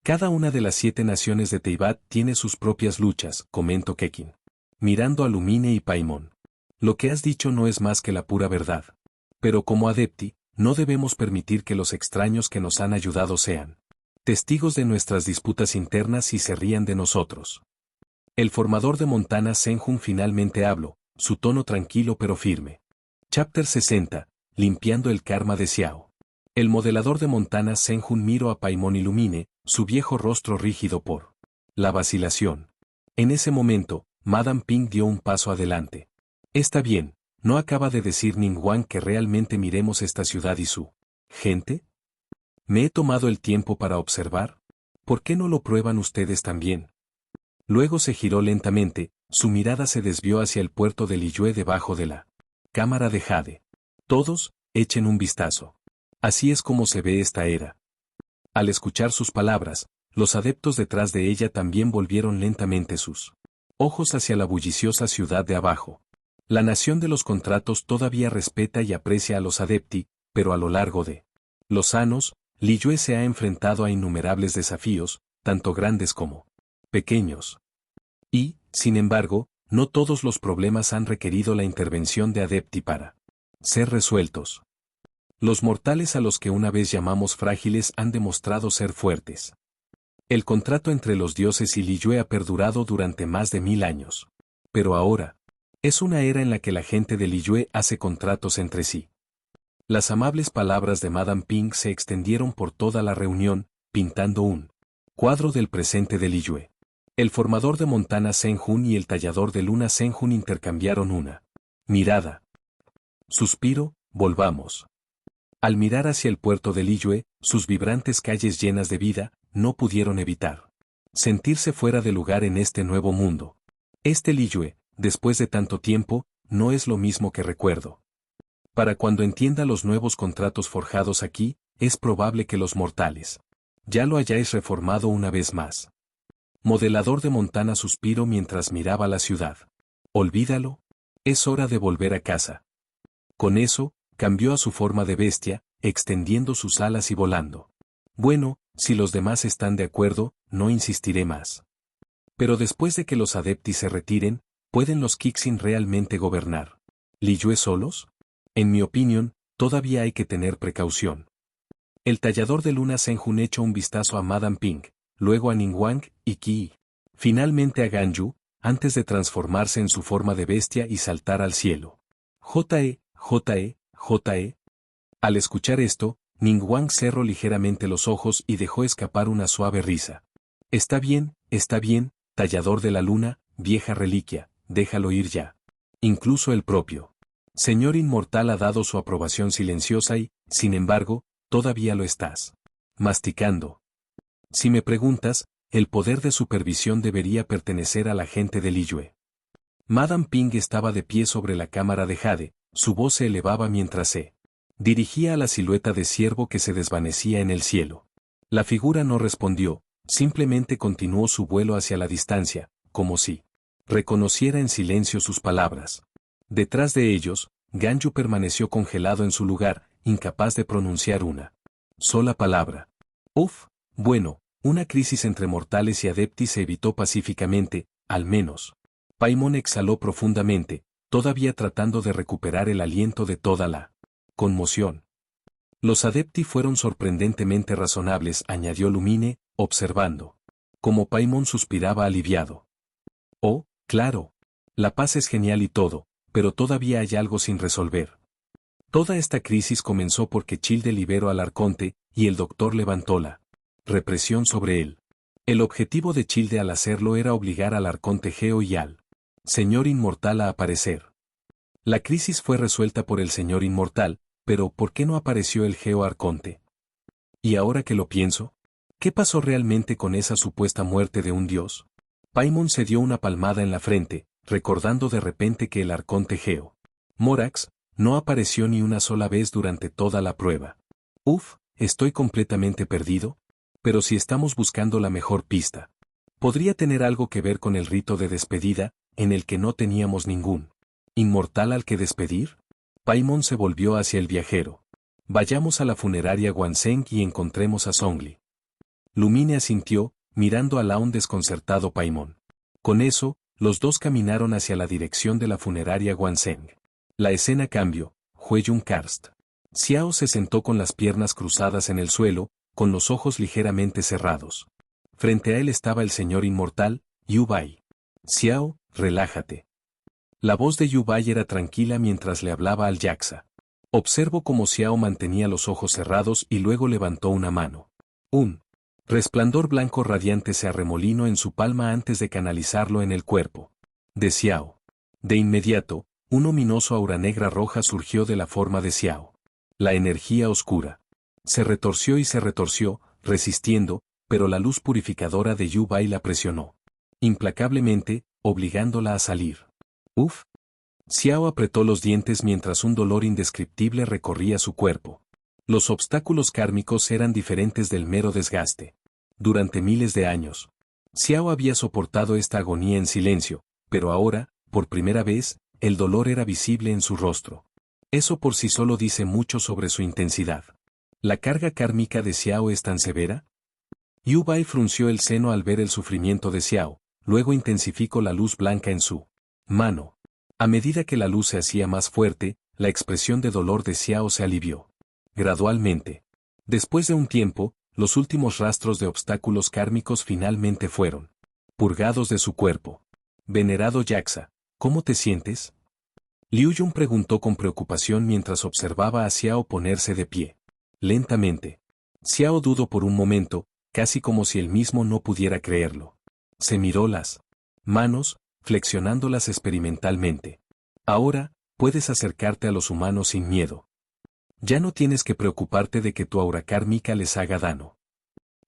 A: Cada una de las 7 naciones de Teyvat tiene sus propias luchas, comentó Kekin, mirando a Lumine y Paimon. Lo que has dicho no es más que la pura verdad. Pero como adepti, no debemos permitir que los extraños que nos han ayudado sean testigos de nuestras disputas internas y se rían de nosotros. El formador de Montana Senjun finalmente habló, su tono tranquilo pero firme. Chapter 60, limpiando el karma de Xiao. El modelador de Montana Senjun miró a Paimon y Lumine, su viejo rostro rígido por la vacilación. En ese momento, Madame Ping dio un paso adelante. Está bien, ¿no acaba de decir Ningguang que realmente miremos esta ciudad y su gente? ¿Me he tomado el tiempo para observar? ¿Por qué no lo prueban ustedes también? Luego se giró lentamente, su mirada se desvió hacia el puerto de Liyue debajo de la cámara de Jade. Todos, echen un vistazo. Así es como se ve esta era. Al escuchar sus palabras, los adeptos detrás de ella también volvieron lentamente sus ojos hacia la bulliciosa ciudad de abajo. La nación de los contratos todavía respeta y aprecia a los adepti, pero a lo largo de los años, Liyue se ha enfrentado a innumerables desafíos, tanto grandes como pequeños. Y, sin embargo, no todos los problemas han requerido la intervención de adepti para ser resueltos. Los mortales a los que una vez llamamos frágiles han demostrado ser fuertes. El contrato entre los dioses y Liyue ha perdurado durante más de 1000 años. Pero ahora, es una era en la que la gente de Liyue hace contratos entre sí. Las amables palabras de Madame Ping se extendieron por toda la reunión, pintando un Cuadro del presente de Liyue. El formador de Montana Senjun y el tallador de Luna Senjun intercambiaron una mirada. Suspiro, volvamos. Al mirar hacia el puerto de Liyue, sus vibrantes calles llenas de vida, no pudieron evitar sentirse fuera de lugar en este nuevo mundo. Este Liyue, después de tanto tiempo, no es lo mismo que recuerdo. Para cuando entienda los nuevos contratos forjados aquí, es probable que los mortales ya lo hayáis reformado una vez más. Modelador de Montana suspiró mientras miraba la ciudad. Olvídalo. Es hora de volver a casa. Con eso, cambió a su forma de bestia, extendiendo sus alas y volando. Bueno, si los demás están de acuerdo, no insistiré más. Pero después de que los adeptis se retiren, ¿pueden los Kixin realmente gobernar Liyue solos? En mi opinión, todavía hay que tener precaución. El tallador de Luna Senjun echó un vistazo a Madame Ping, luego a Ningguang y Qi. Finalmente a Ganyu, antes de transformarse en su forma de bestia y saltar al cielo. J.E. Al escuchar esto, Ningguang cerró ligeramente los ojos y dejó escapar una suave risa. Está bien, tallador de la luna, vieja reliquia, déjalo ir ya. Incluso el propio Señor Inmortal ha dado su aprobación silenciosa y, sin embargo, todavía lo estás masticando. Si me preguntas, el poder de supervisión debería pertenecer a la gente de Liyue. Madame Ping estaba de pie sobre la cámara de jade, su voz se elevaba mientras se dirigía a la silueta de ciervo que se desvanecía en el cielo. La figura no respondió, simplemente continuó su vuelo hacia la distancia, como si reconociera en silencio sus palabras. Detrás de ellos, Ganyu permaneció congelado en su lugar, incapaz de pronunciar una sola palabra. Bueno, una crisis entre mortales y adeptis se evitó pacíficamente, al menos. Paimon exhaló profundamente, todavía tratando de recuperar el aliento de toda la conmoción. Los adepti fueron sorprendentemente razonables, añadió Lumine, observando cómo Paimon suspiraba aliviado. Oh, claro. La paz es genial y todo, pero todavía hay algo sin resolver. Toda esta crisis comenzó porque Childe liberó al Arconte, y el doctor levantó la represión sobre él. El objetivo de Childe al hacerlo era obligar al Arconte Geo y al Señor Inmortal a aparecer. La crisis fue resuelta por el Señor Inmortal, pero ¿por qué no apareció el Geo Arconte? Y ahora que lo pienso, ¿qué pasó realmente con esa supuesta muerte de un dios? Paimon se dio una palmada en la frente, recordando de repente que el Arconte Geo Morax no apareció ni una sola vez durante toda la prueba. Estoy completamente perdido. Pero si estamos buscando la mejor pista, podría tener algo que ver con el rito de despedida, en el que no teníamos ningún inmortal al que despedir. Paimon se volvió hacia el viajero. Vayamos a la funeraria Guanseng y encontremos a Zhongli. Lumine asintió, mirando al aún desconcertado Paimon. Con eso, los dos caminaron hacia la dirección de la funeraria Guanseng. La escena cambió. Hueyun Karst. Xiao se sentó con las piernas cruzadas en el suelo, con los ojos ligeramente cerrados. Frente a él estaba el señor inmortal, Yu Bai. Xiao, relájate. La voz de Yu Bai era tranquila mientras le hablaba al Yaxa. Observo cómo Xiao mantenía los ojos cerrados y luego levantó una mano. Un resplandor blanco radiante se arremolinó en su palma antes de canalizarlo en el cuerpo de Xiao. De inmediato, un ominoso aura negra roja surgió de la forma de Xiao. La energía oscura se retorció y se retorció, resistiendo, pero la luz purificadora de Yu Bai la presionó implacablemente, obligándola a salir. Xiao apretó los dientes mientras un dolor indescriptible recorría su cuerpo. Los obstáculos kármicos eran diferentes del mero desgaste. Durante miles de años, Xiao había soportado esta agonía en silencio, pero ahora, por primera vez, el dolor era visible en su rostro. Eso por sí solo dice mucho sobre su intensidad. ¿La carga kármica de Xiao es tan severa? Yu Bai frunció el seno al ver el sufrimiento de Xiao, luego intensificó la luz blanca en su mano. A medida que la luz se hacía más fuerte, la expresión de dolor de Xiao se alivió. Gradualmente. Después de un tiempo, los últimos rastros de obstáculos kármicos finalmente fueron purgados de su cuerpo. Venerado Yaxa, ¿cómo te sientes? Liu Yun preguntó con preocupación mientras observaba a Xiao ponerse de pie. Lentamente. Xiao dudó por un momento, casi como si él mismo no pudiera creerlo. Se miró las manos, flexionándolas experimentalmente. Ahora, puedes acercarte a los humanos sin miedo. Ya no tienes que preocuparte de que tu aura kármica les haga daño.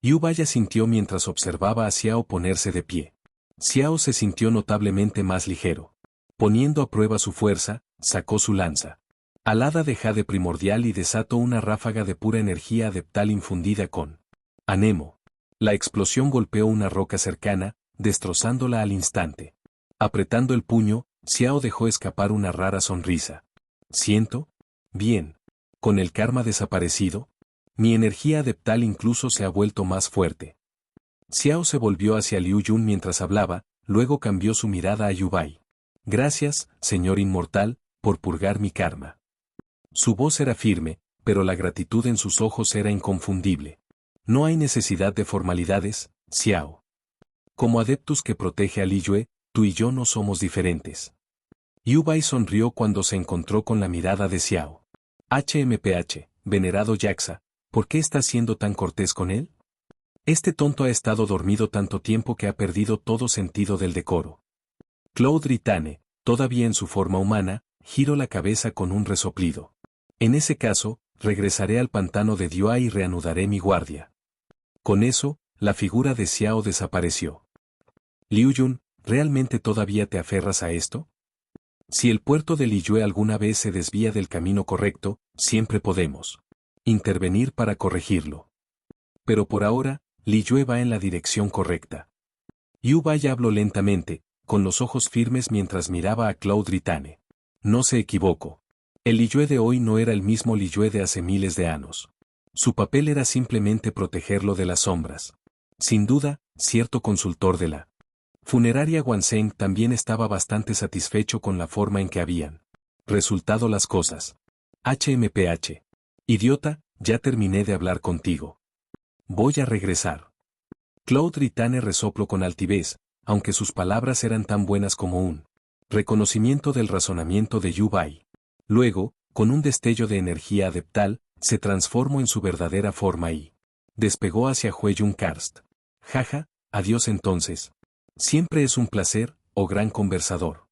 A: Yu-Bai asintió mientras observaba a Xiao ponerse de pie. Xiao se sintió notablemente más ligero. Poniendo a prueba su fuerza, sacó su lanza. Alada de jade primordial y desató una ráfaga de pura energía adeptal infundida con anemo. La explosión golpeó una roca cercana, destrozándola al instante. Apretando el puño, Xiao dejó escapar una rara sonrisa. Siento bien. Con el karma desaparecido, mi energía adeptal incluso se ha vuelto más fuerte. Xiao se volvió hacia Liu Yun mientras hablaba, luego cambió su mirada a Yu-Bai. Gracias, señor inmortal, por purgar mi karma. Su voz era firme, pero la gratitud en sus ojos era inconfundible. No hay necesidad de formalidades, Xiao. Como adeptus que protege a Li Yue, tú y yo no somos diferentes. Yu-Bai sonrió cuando se encontró con la mirada de Xiao. HMPH, venerado Yaxa, ¿por qué estás siendo tan cortés con él? Este tonto ha estado dormido tanto tiempo que ha perdido todo sentido del decoro. Claude Ritane, todavía en su forma humana, giró la cabeza con un resoplido. En ese caso, regresaré al pantano de Dua y reanudaré mi guardia. Con eso, la figura de Xiao desapareció. Liu Yun, ¿realmente todavía te aferras a esto? Si el puerto de Liyue alguna vez se desvía del camino correcto, siempre podemos intervenir para corregirlo. Pero por ahora, Liyue va en la dirección correcta. Yu-Bai habló lentamente, con los ojos firmes mientras miraba a Claude Ritane. No se equivocó. El Liyue de hoy no era el mismo Liyue de hace miles de años. Su papel era simplemente protegerlo de las sombras. Sin duda, cierto consultor de la funeraria Wanzheng también estaba bastante satisfecho con la forma en que habían resultado las cosas. HMPH. Idiota, ya terminé de hablar contigo. Voy a regresar. Claude Ritane resopló con altivez, aunque sus palabras eran tan buenas como un reconocimiento del razonamiento de Yu-Bai. Luego, con un destello de energía adeptal, se transformó en su verdadera forma y despegó hacia Hueyun Karst. Jaja, adiós entonces. Siempre es un placer, oh gran conversador.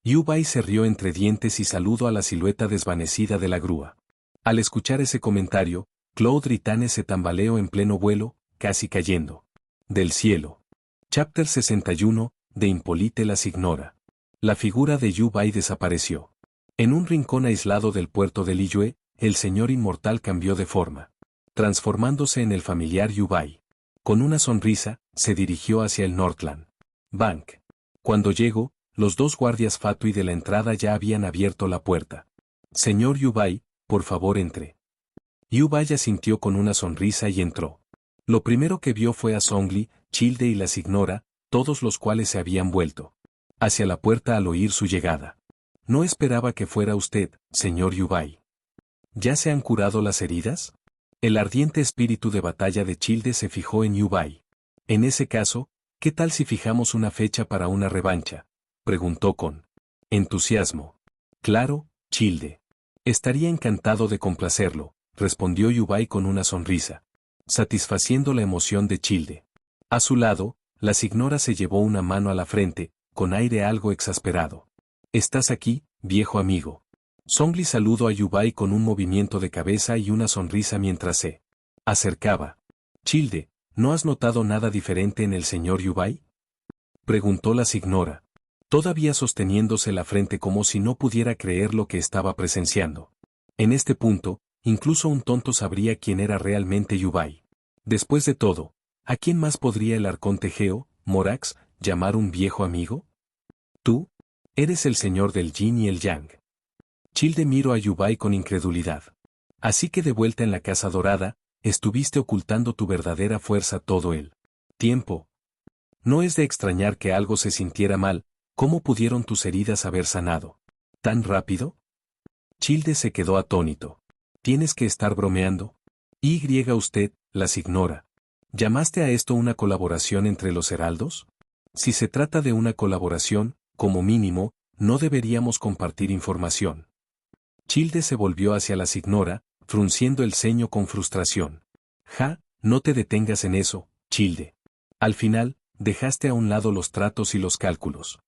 A: Yu-Bai se rió entre dientes y saludó a la silueta desvanecida de la grúa. Al escuchar ese comentario, Claude Ritane se tambaleó en pleno vuelo, casi cayendo del cielo. Chapter 61, de Impolite las ignora. La figura de Yu-Bai desapareció. En un rincón aislado del puerto de Liyue, el señor inmortal cambió de forma, transformándose en el familiar Yu-Bai. Con una sonrisa, se dirigió hacia el Northland Bank. Cuando llegó, los dos guardias Fatui de la entrada ya habían abierto la puerta. Señor Yu-Bai, por favor entre. Yu-Bai asintió con una sonrisa y entró. Lo primero que vio fue a Zhongli, Childe y las ignora, todos los cuales se habían vuelto hacia la puerta al oír su llegada. No esperaba que fuera usted, señor Yu-Bai. ¿Ya se han curado las heridas? El ardiente espíritu de batalla de Childe se fijó en Yu-Bai. En ese caso, ¿qué tal si fijamos una fecha para una revancha? Preguntó con entusiasmo. Claro, Childe. Estaría encantado de complacerlo, respondió Yu-Bai con una sonrisa, satisfaciendo la emoción de Childe. A su lado, las ignora se llevó una mano a la frente, con aire algo exasperado. ¿Estás aquí, viejo amigo? Zhongli saludó a Yu-Bai con un movimiento de cabeza y una sonrisa mientras se acercaba. Childe, ¿no has notado nada diferente en el señor Yu-Bai? Preguntó la ignora, todavía sosteniéndose la frente como si no pudiera creer lo que estaba presenciando. En este punto, incluso un tonto sabría quién era realmente Yu-Bai. Después de todo, ¿a quién más podría el arconte Geo, Morax, llamar un viejo amigo? Tú, eres el señor del yin y el yang. Childe miró a Yu-Bai con incredulidad. Así que de vuelta en la Casa Dorada, estuviste ocultando tu verdadera fuerza todo el tiempo. No es de extrañar que algo se sintiera mal. ¿Cómo pudieron tus heridas haber sanado tan rápido? Childe se quedó atónito. ¿Tienes que estar bromeando? Usted, las ignora. ¿Llamaste a esto una colaboración entre los heraldos? Si se trata de una colaboración, como mínimo, no deberíamos compartir información. Childe se volvió hacia las ignora, frunciendo el ceño con frustración. Ja, No te detengas en eso, Childe. Al final, dejaste a un lado los tratos y los cálculos.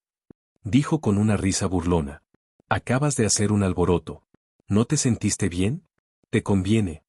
A: Dijo con una risa burlona. Acabas de hacer un alboroto. ¿No te sentiste bien? Te conviene.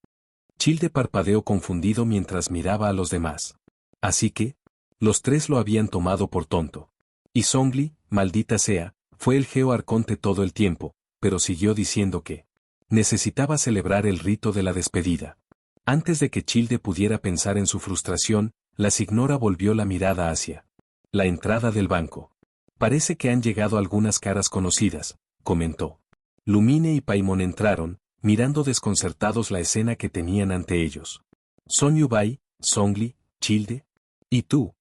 A: Childe parpadeó confundido mientras miraba a los demás. Así que, los tres lo habían tomado por tonto. Y Zhongli, maldita sea, fue el Geo Arconte todo el tiempo, pero siguió diciendo que necesitaba celebrar el rito de la despedida. Antes de que Childe pudiera pensar en su frustración, la Signora volvió la mirada hacia la entrada del banco. Parece que han llegado algunas caras conocidas, comentó. Lumine y Paimon entraron, mirando desconcertados la escena que tenían ante ellos. ¿Son Yubai, Zhongli, Childe? ¿Y tú?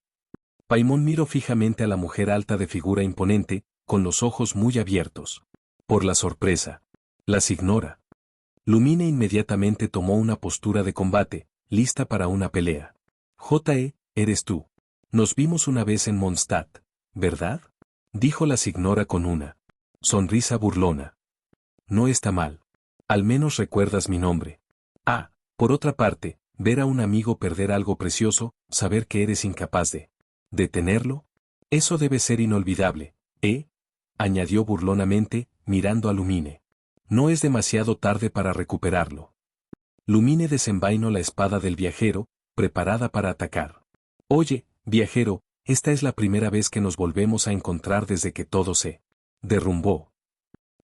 A: Paimon miró fijamente a la mujer alta de figura imponente, con los ojos muy abiertos. Por la sorpresa. La Signora. Lumine inmediatamente tomó una postura de combate, lista para una pelea. Eres tú. Nos vimos una vez en Mondstadt, ¿verdad? Dijo la Signora con una sonrisa burlona. No está mal. Al menos recuerdas mi nombre. Ah, por otra parte, ver a un amigo perder algo precioso, saber que eres incapaz de detenerlo, eso debe ser inolvidable, ¿eh? Añadió burlonamente, mirando a Lumine. No es demasiado tarde para recuperarlo. Lumine desenvainó la espada del viajero, preparada para atacar. Oye, viajero, esta es la primera vez que nos volvemos a encontrar desde que todo se derrumbó.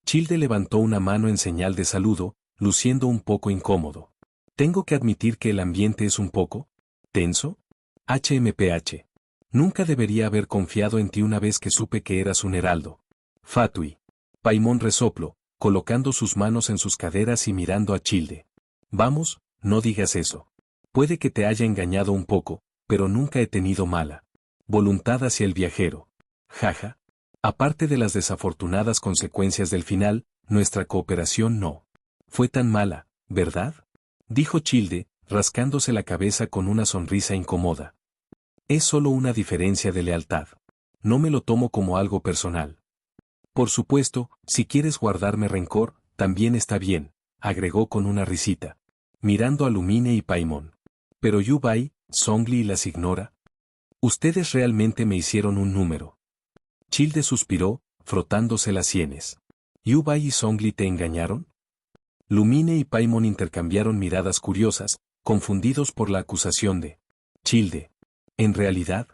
A: Childe levantó una mano en señal de saludo, luciendo un poco incómodo. Tengo que admitir que el ambiente es un poco tenso. HMPH. Nunca debería haber confiado en ti una vez que supe que eras un heraldo. Fatui. Paimon resopló, colocando sus manos en sus caderas y mirando a Childe. Vamos, no digas eso. Puede que te haya engañado un poco, pero nunca he tenido mala voluntad hacia el viajero. Jaja. Aparte de las desafortunadas consecuencias del final, nuestra cooperación no fue tan mala, ¿verdad? Dijo Childe, rascándose la cabeza con una sonrisa incómoda. Es solo una diferencia de lealtad. No me lo tomo como algo personal. Por supuesto, si quieres guardarme rencor, también está bien, agregó con una risita, mirando a Lumine y Paimon. Pero Yubai, Zhongli y la Signora. Ustedes realmente me hicieron un número. Childe suspiró, frotándose las sienes. ¿Yubai y Zhongli te engañaron? Lumine y Paimon intercambiaron miradas curiosas, confundidos por la acusación de Childe. En realidad,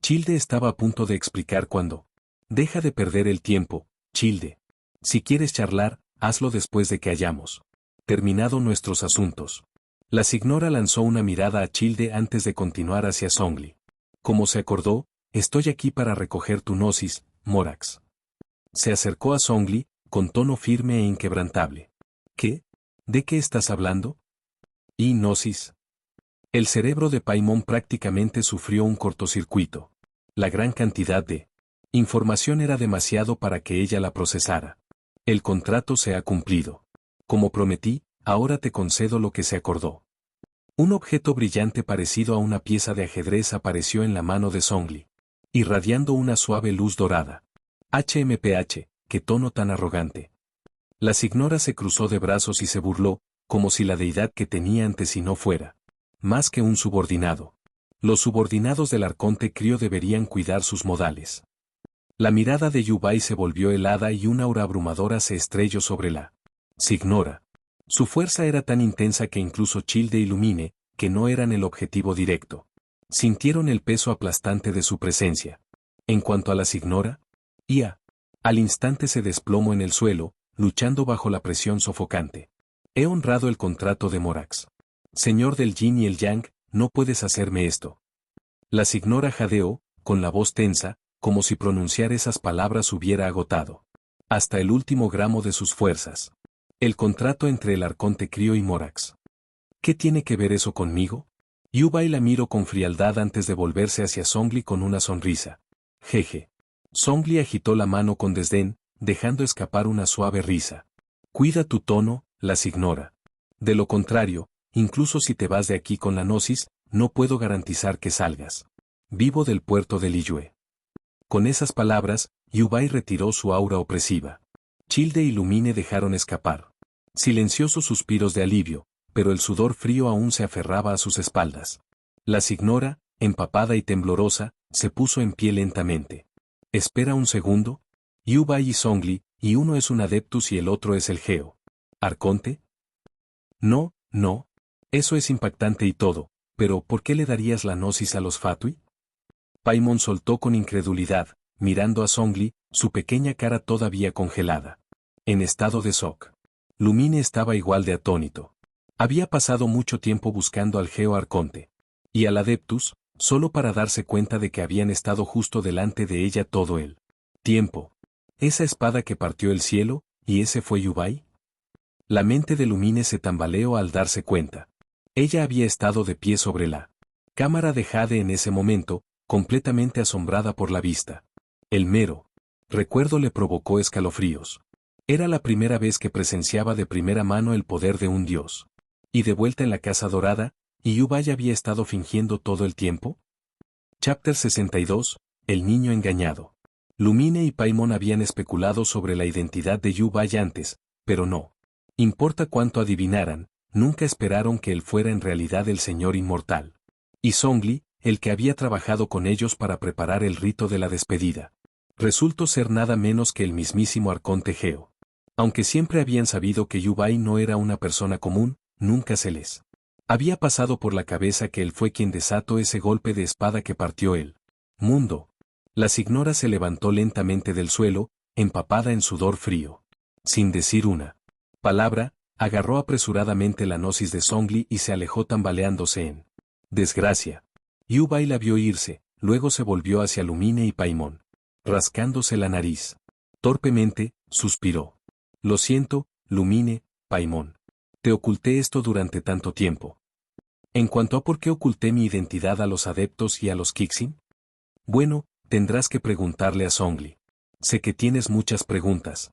A: Childe estaba a punto de explicar cuándo. Deja de perder el tiempo, Childe. Si quieres charlar, hazlo después de que hayamos terminado nuestros asuntos. La Signora lanzó una mirada a Childe antes de continuar hacia Zhongli. Como se acordó, estoy aquí para recoger tu gnosis, Morax. Se acercó a Zhongli, con tono firme e inquebrantable. ¿Qué? ¿De qué estás hablando? ¿Y gnosis? El cerebro de Paimon prácticamente sufrió un cortocircuito. La gran cantidad de información era demasiado para que ella la procesara. El contrato se ha cumplido. Como prometí, ahora te concedo lo que se acordó. Un objeto brillante parecido a una pieza de ajedrez apareció en la mano de Zhongli, irradiando una suave luz dorada. HMPH, qué tono tan arrogante. La Signora se cruzó de brazos y se burló, como si la deidad que tenía ante sí no fuera más que un subordinado. Los subordinados del arconte crío deberían cuidar sus modales. La mirada de Yubai se volvió helada y una aura abrumadora se estrelló sobre la Signora. Su fuerza era tan intensa que incluso Childe y Lumine, que no eran el objetivo directo, sintieron el peso aplastante de su presencia. En cuanto a la Signora, al instante se desplomó en el suelo, luchando bajo la presión sofocante. He honrado el contrato de Morax. Señor del Yin y el Yang, no puedes hacerme esto. La Signora jadeó, con la voz tensa, como si pronunciar esas palabras hubiera agotado hasta el último gramo de sus fuerzas. El contrato entre el arconte crío y Morax. ¿Qué tiene que ver eso conmigo? Yubai la miró con frialdad antes de volverse hacia Zhongli con una sonrisa. Jeje. Zhongli agitó la mano con desdén, dejando escapar una suave risa. Cuida tu tono, la Signora. De lo contrario, incluso si te vas de aquí con la gnosis, no puedo garantizar que salgas vivo del puerto de Liyue. Con esas palabras, Yubai retiró su aura opresiva. Childe y Lumine dejaron escapar silenciosos suspiros de alivio, pero el sudor frío aún se aferraba a sus espaldas. La signora, empapada y temblorosa, se puso en pie lentamente. Espera un segundo. Yu-Bai y Zhongli, y uno es un adeptus y el otro es el Geo. ¿Arconte? No, no. Eso es impactante y todo, pero ¿por qué le darías la gnosis a los Fatui? Paimon soltó con incredulidad, mirando a Zhongli, su pequeña cara todavía congelada. En estado de shock. Lumine estaba igual de atónito. Había pasado mucho tiempo buscando al Geo Arconte. Y al Adeptus, solo para darse cuenta de que habían estado justo delante de ella todo el tiempo. Esa espada que partió el cielo, ¿y ese fue Yu-Bai? La mente de Lumine se tambaleó al darse cuenta. Ella había estado de pie sobre la cámara de Jade en ese momento, completamente asombrada por la vista. El mero recuerdo le provocó escalofríos. Era la primera vez que presenciaba de primera mano el poder de un dios. Y de vuelta en la Casa Dorada, ¿y Yu-Bai había estado fingiendo todo el tiempo? Chapter 62, El niño engañado. Lumine y Paimon habían especulado sobre la identidad de Yu-Bai antes, pero no importa cuánto adivinaran, nunca esperaron que él fuera en realidad el Señor Inmortal. Y Zhongli, el que había trabajado con ellos para preparar el rito de la despedida, resultó ser nada menos que el mismísimo Arconte Geo. Aunque siempre habían sabido que Yu-Bai no era una persona común, nunca se les había pasado por la cabeza que él fue quien desató ese golpe de espada que partió el mundo. La signora se levantó lentamente del suelo, empapada en sudor frío. Sin decir una palabra, agarró apresuradamente la gnosis de Zhongli y se alejó tambaleándose en desgracia. Yu-Bai la vio irse, luego se volvió hacia Lumine y Paimon. Rascándose la nariz. Torpemente, suspiró. Lo siento, Lumine, Paimon. Te oculté esto durante tanto tiempo. En cuanto a por qué oculté mi identidad a los adeptos y a los Kixin, bueno, tendrás que preguntarle a Zhongli. Sé que tienes muchas preguntas.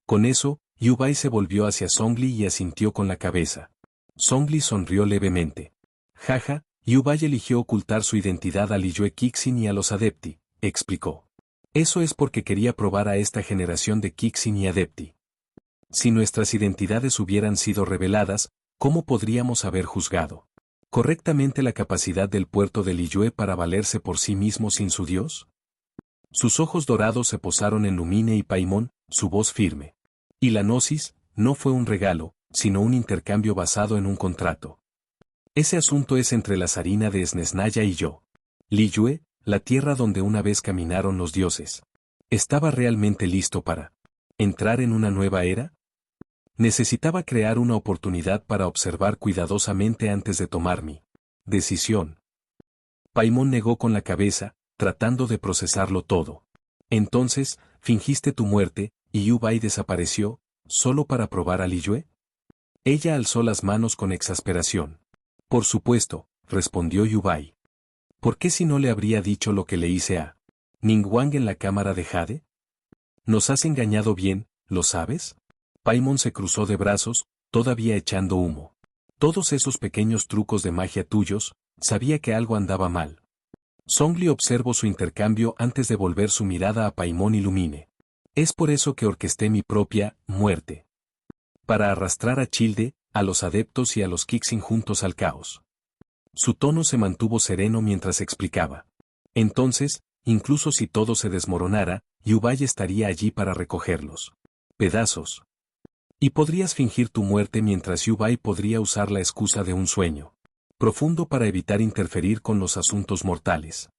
A: Con eso, Yu-Bai se volvió hacia Zhongli y asintió con la cabeza. Zhongli sonrió levemente. Jaja, Yu-Bai eligió ocultar su identidad a Liyue Kixin y a los Adepti, explicó. Eso es porque quería probar a esta generación de Kixin y Adepti. Si nuestras identidades hubieran sido reveladas, ¿cómo podríamos haber juzgado correctamente la capacidad del puerto de Liyue para valerse por sí mismo sin su dios? Sus ojos dorados se posaron en Lumine y Paimon, su voz firme. Y la gnosis, no fue un regalo, sino un intercambio basado en un contrato. Ese asunto es entre la zarina de Snezhnaya y yo. Liyue, la tierra donde una vez caminaron los dioses. ¿Estaba realmente listo para entrar en una nueva era? Necesitaba crear una oportunidad para observar cuidadosamente antes de tomar mi decisión. Paimon negó con la cabeza, tratando de procesarlo todo. Entonces, fingiste tu muerte, y Yu-Bai desapareció, solo para probar a Liyue. Ella alzó las manos con exasperación. Por supuesto, respondió Yu-Bai. ¿Por qué si no le habría dicho lo que le hice a Ningguang en la cámara de Jade? Nos has engañado bien, ¿lo sabes? Paimon se cruzó de brazos, todavía echando humo. Todos esos pequeños trucos de magia tuyos, sabía que algo andaba mal. Zhongli observó su intercambio antes de volver su mirada a Paimon y Lumine. Es por eso que orquesté mi propia muerte. Para arrastrar a Childe, a los adeptos y a los Kixin juntos al caos. Su tono se mantuvo sereno mientras explicaba. Entonces, incluso si todo se desmoronara, Yu-Bai estaría allí para recogerlos pedazos. Y podrías fingir tu muerte mientras Yu-Bai podría usar la excusa de un sueño profundo para evitar interferir con los asuntos mortales.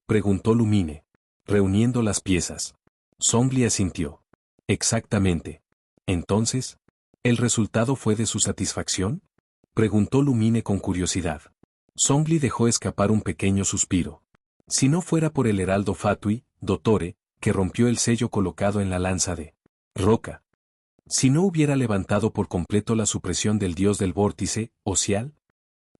A: Preguntó Lumine, reuniendo las piezas. Zhongli asintió. Exactamente. Entonces, ¿el resultado fue de su satisfacción? Preguntó Lumine con curiosidad. Zhongli dejó escapar un pequeño suspiro. Si no fuera por el heraldo Fatui, Dottore, que rompió el sello colocado en la lanza de roca. Si no hubiera levantado por completo la supresión del dios del vórtice, Ocial,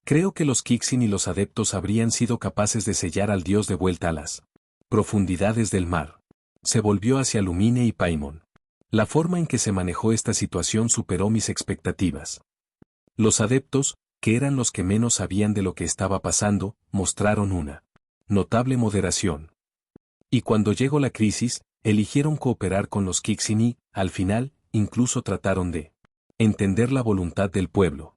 A: creo que los Kixin y los adeptos habrían sido capaces de sellar al dios de vuelta a las profundidades del mar. Se volvió hacia Lumine y Paimon. La forma en que se manejó esta situación superó mis expectativas. Los adeptos, que eran los que menos sabían de lo que estaba pasando, mostraron una notable moderación. Y cuando llegó la crisis, eligieron cooperar con los Kixin y, al final, incluso trataron de entender la voluntad del pueblo.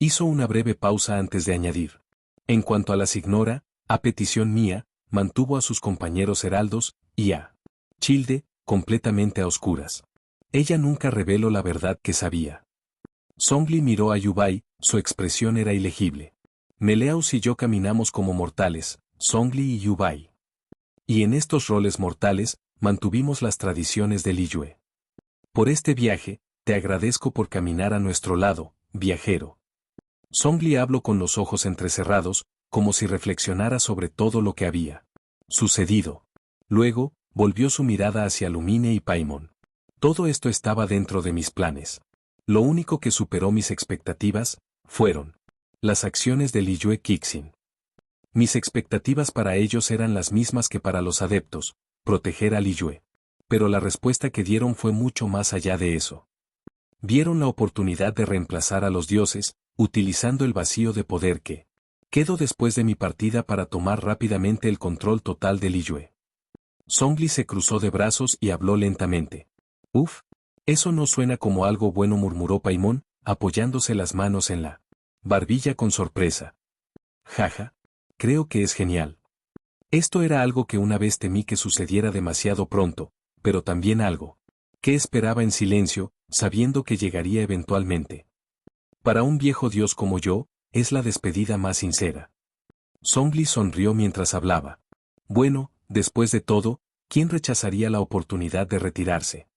A: Hizo una breve pausa antes de añadir. En cuanto a las ignora, a petición mía, mantuvo a sus compañeros heraldos, y a Childe, completamente a oscuras. Ella nunca reveló la verdad que sabía. Zhongli miró a Yubai, su expresión era ilegible. Meleaus y yo caminamos como mortales, Zhongli y Yubai. Y en estos roles mortales, mantuvimos las tradiciones de Liyue. Por este viaje, te agradezco por caminar a nuestro lado, viajero. Zhongli habló con los ojos entrecerrados, como si reflexionara sobre todo lo que había sucedido. Luego, volvió su mirada hacia Lumine y Paimon. Todo esto estaba dentro de mis planes. Lo único que superó mis expectativas, fueron las acciones de Liyue Kixin. Mis expectativas para ellos eran las mismas que para los adeptos, proteger a Liyue. Pero la respuesta que dieron fue mucho más allá de eso. Vieron la oportunidad de reemplazar a los dioses, utilizando el vacío de poder que quedó después de mi partida para tomar rápidamente el control total de Liyue. Zhongli se cruzó de brazos y habló lentamente. Uf, eso no suena como algo bueno, murmuró Paimon, apoyándose las manos en la barbilla con sorpresa. Jaja, creo que es genial. Esto era algo que una vez temí que sucediera demasiado pronto, pero también algo que esperaba en silencio, sabiendo que llegaría eventualmente. Para un viejo dios como yo, es la despedida más sincera. Zhongli sonrió mientras hablaba. Bueno, después de todo, ¿quién rechazaría la oportunidad de retirarse?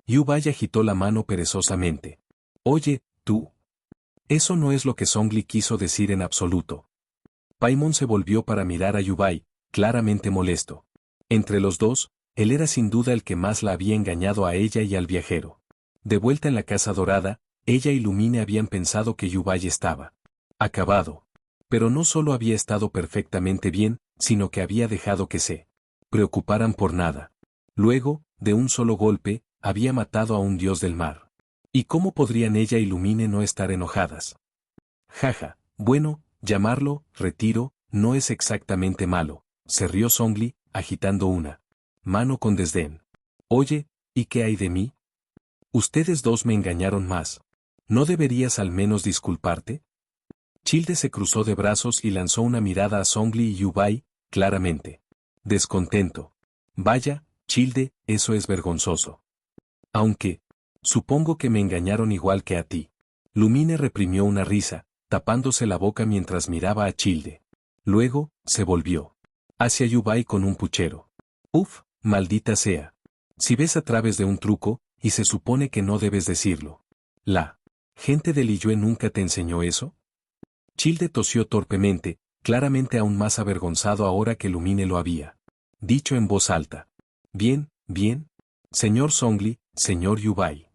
A: Yubai agitó la mano perezosamente. Oye, tú. Eso no es lo que Zhongli quiso decir en absoluto. Paimon se volvió para mirar a Yubai, claramente molesto. Entre los dos, él era sin duda el que más la había engañado a ella y al viajero. De vuelta en la Casa Dorada, ella y Lumine habían pensado que Yubai estaba acabado. Pero no solo había estado perfectamente bien, sino que había dejado que se preocuparan por nada. Luego, de un solo golpe, había matado a un dios del mar. ¿Y cómo podrían ella y Lumine no estar enojadas? Jaja, bueno, llamarlo retiro no es exactamente malo, se rió Zhongli, agitando una mano con desdén. Oye, ¿y qué hay de mí? Ustedes dos me engañaron más. ¿No deberías al menos disculparte? Childe se cruzó de brazos y lanzó una mirada a Zhongli y Yubai, claramente descontento. Vaya, Childe, eso es vergonzoso. Aunque, supongo que me engañaron igual que a ti. Lumine reprimió una risa, tapándose la boca mientras miraba a Childe. Luego, se volvió hacia Yubai con un puchero. Uf, maldita sea. Si ves a través de un truco, y se supone que no debes decirlo. ¿La gente de Liyue nunca te enseñó eso? Childe tosió torpemente, claramente aún más avergonzado ahora que Lumine lo había dicho en voz alta. Bien, bien. Señor Zhongli, señor Yubai.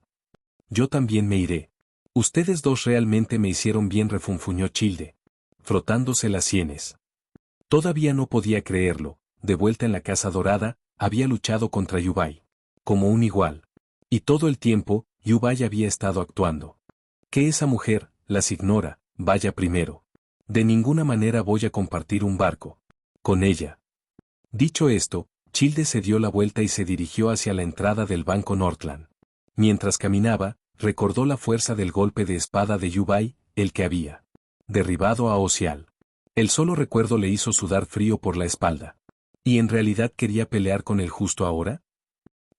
A: Yo también me iré. Ustedes dos realmente me hicieron bien, refunfuñó Childe, frotándose las sienes. Todavía no podía creerlo, de vuelta en la Casa Dorada, había luchado contra Yubai. Como un igual. Y todo el tiempo, Yubai había estado actuando. Que esa mujer, las ignora, vaya primero. De ninguna manera voy a compartir un barco con ella. Dicho esto, Childe se dio la vuelta y se dirigió hacia la entrada del Banco Northland. Mientras caminaba, recordó la fuerza del golpe de espada de Yubai, el que había derribado a Ocial. El solo recuerdo le hizo sudar frío por la espalda. ¿Y en realidad quería pelear con él justo ahora?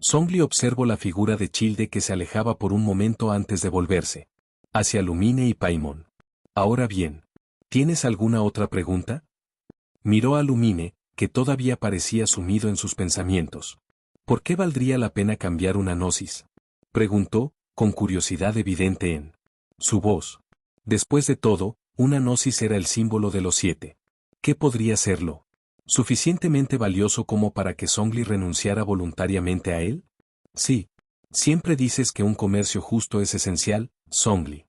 A: Zhongli observó la figura de Childe que se alejaba por un momento antes de volverse hacia Lumine y Paimon. Ahora bien, ¿tienes alguna otra pregunta? Miró a Lumine, que todavía parecía sumido en sus pensamientos. ¿Por qué valdría la pena cambiar una gnosis? Preguntó, con curiosidad evidente en su voz. Después de todo, una gnosis era el símbolo de los 7. ¿Qué podría serlo? ¿Suficientemente valioso como para que Zhongli renunciara voluntariamente a él? Sí. Siempre dices que un comercio justo es esencial, Zhongli.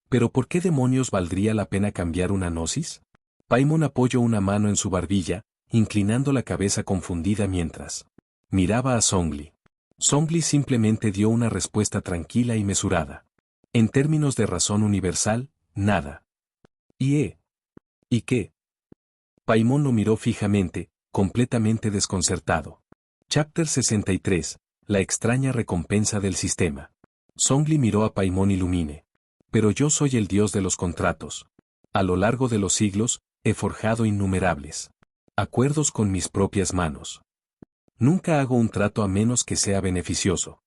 A: ¿Pero por qué demonios valdría la pena cambiar una gnosis? Paimon apoyó una mano en su barbilla, inclinando la cabeza confundida mientras miraba a Zhongli. Zhongli simplemente dio una respuesta tranquila y mesurada. En términos de razón universal, nada. ¿Y qué? Paimon lo miró fijamente, completamente desconcertado. Chapter 63. La extraña recompensa del sistema. Zhongli miró a Paimon y Lumine. Pero yo soy el Dios de los contratos. A lo largo de los siglos, he forjado innumerables acuerdos con mis propias manos. Nunca hago un trato a menos que sea beneficioso.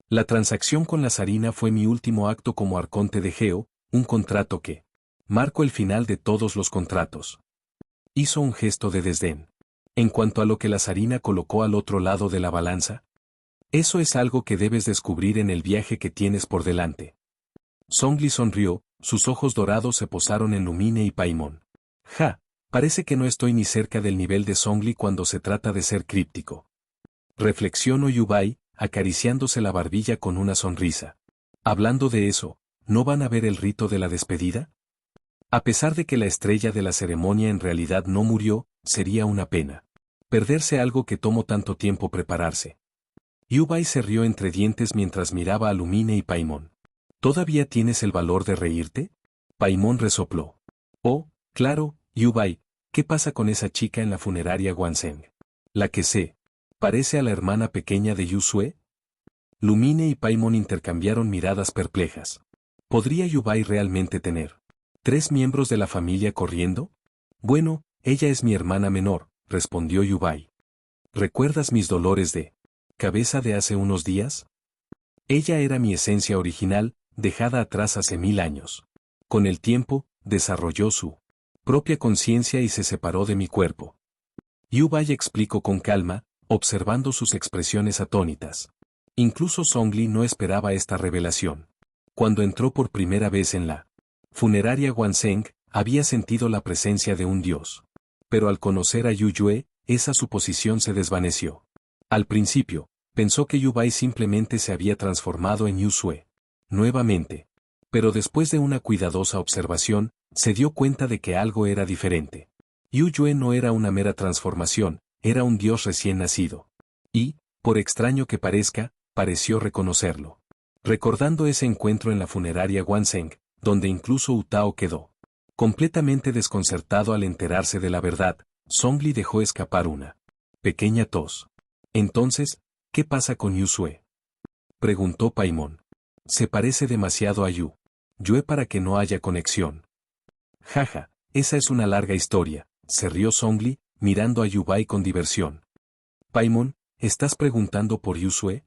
A: La transacción con la zarina fue mi último acto como arconte de Geo, un contrato que marcó el final de todos los contratos. Hizo un gesto de desdén. En cuanto a lo que la zarina colocó al otro lado de la balanza, eso es algo que debes descubrir en el viaje que tienes por delante. Zhongli sonrió, sus ojos dorados se posaron en Lumine y Paimon. Ja, parece que no estoy ni cerca del nivel de Zhongli cuando se trata de ser críptico. Reflexionó Yubai, acariciándose la barbilla con una sonrisa. Hablando de eso, ¿no van a ver el rito de la despedida? A pesar de que la estrella de la ceremonia en realidad no murió, sería una pena perderse algo que tomó tanto tiempo prepararse. Yubai se rió entre dientes mientras miraba a Lumine y Paimon. ¿Todavía tienes el valor de reírte? Paimon resopló. Oh, claro, Yubai, ¿qué pasa con esa chica en la funeraria Guanseng? La que parece a la hermana pequeña de Yusue. Lumine y Paimon intercambiaron miradas perplejas. ¿Podría Yubai realmente tener 3 miembros de la familia corriendo? Bueno, ella es mi hermana menor, respondió Yubai. ¿Recuerdas mis dolores de cabeza de hace unos días? Ella era mi esencia original, dejada atrás hace 1000 años. Con el tiempo, desarrolló su propia conciencia y se separó de mi cuerpo. Yubai explicó con calma, observando sus expresiones atónitas. Incluso Zhongli no esperaba esta revelación. Cuando entró por primera vez en la funeraria Guanseng, había sentido la presencia de un dios. Pero al conocer a Yu Yue, esa suposición se desvaneció. Al principio, pensó que Yubai simplemente se había transformado en Yusue. Nuevamente. Pero después de una cuidadosa observación, se dio cuenta de que algo era diferente. Yu Yue no era una mera transformación, era un dios recién nacido. Y, por extraño que parezca, pareció reconocerlo. Recordando ese encuentro en la funeraria Guanseng, donde incluso Utao quedó completamente desconcertado al enterarse de la verdad, Zhongli dejó escapar una pequeña tos. Entonces, ¿qué pasa con Yusue? Preguntó Paimon. Se parece demasiado a Yue para que no haya conexión. Jaja, esa es una larga historia, se rió Zhongli, mirando a Yubai con diversión. Paimon, ¿estás preguntando por Yusue?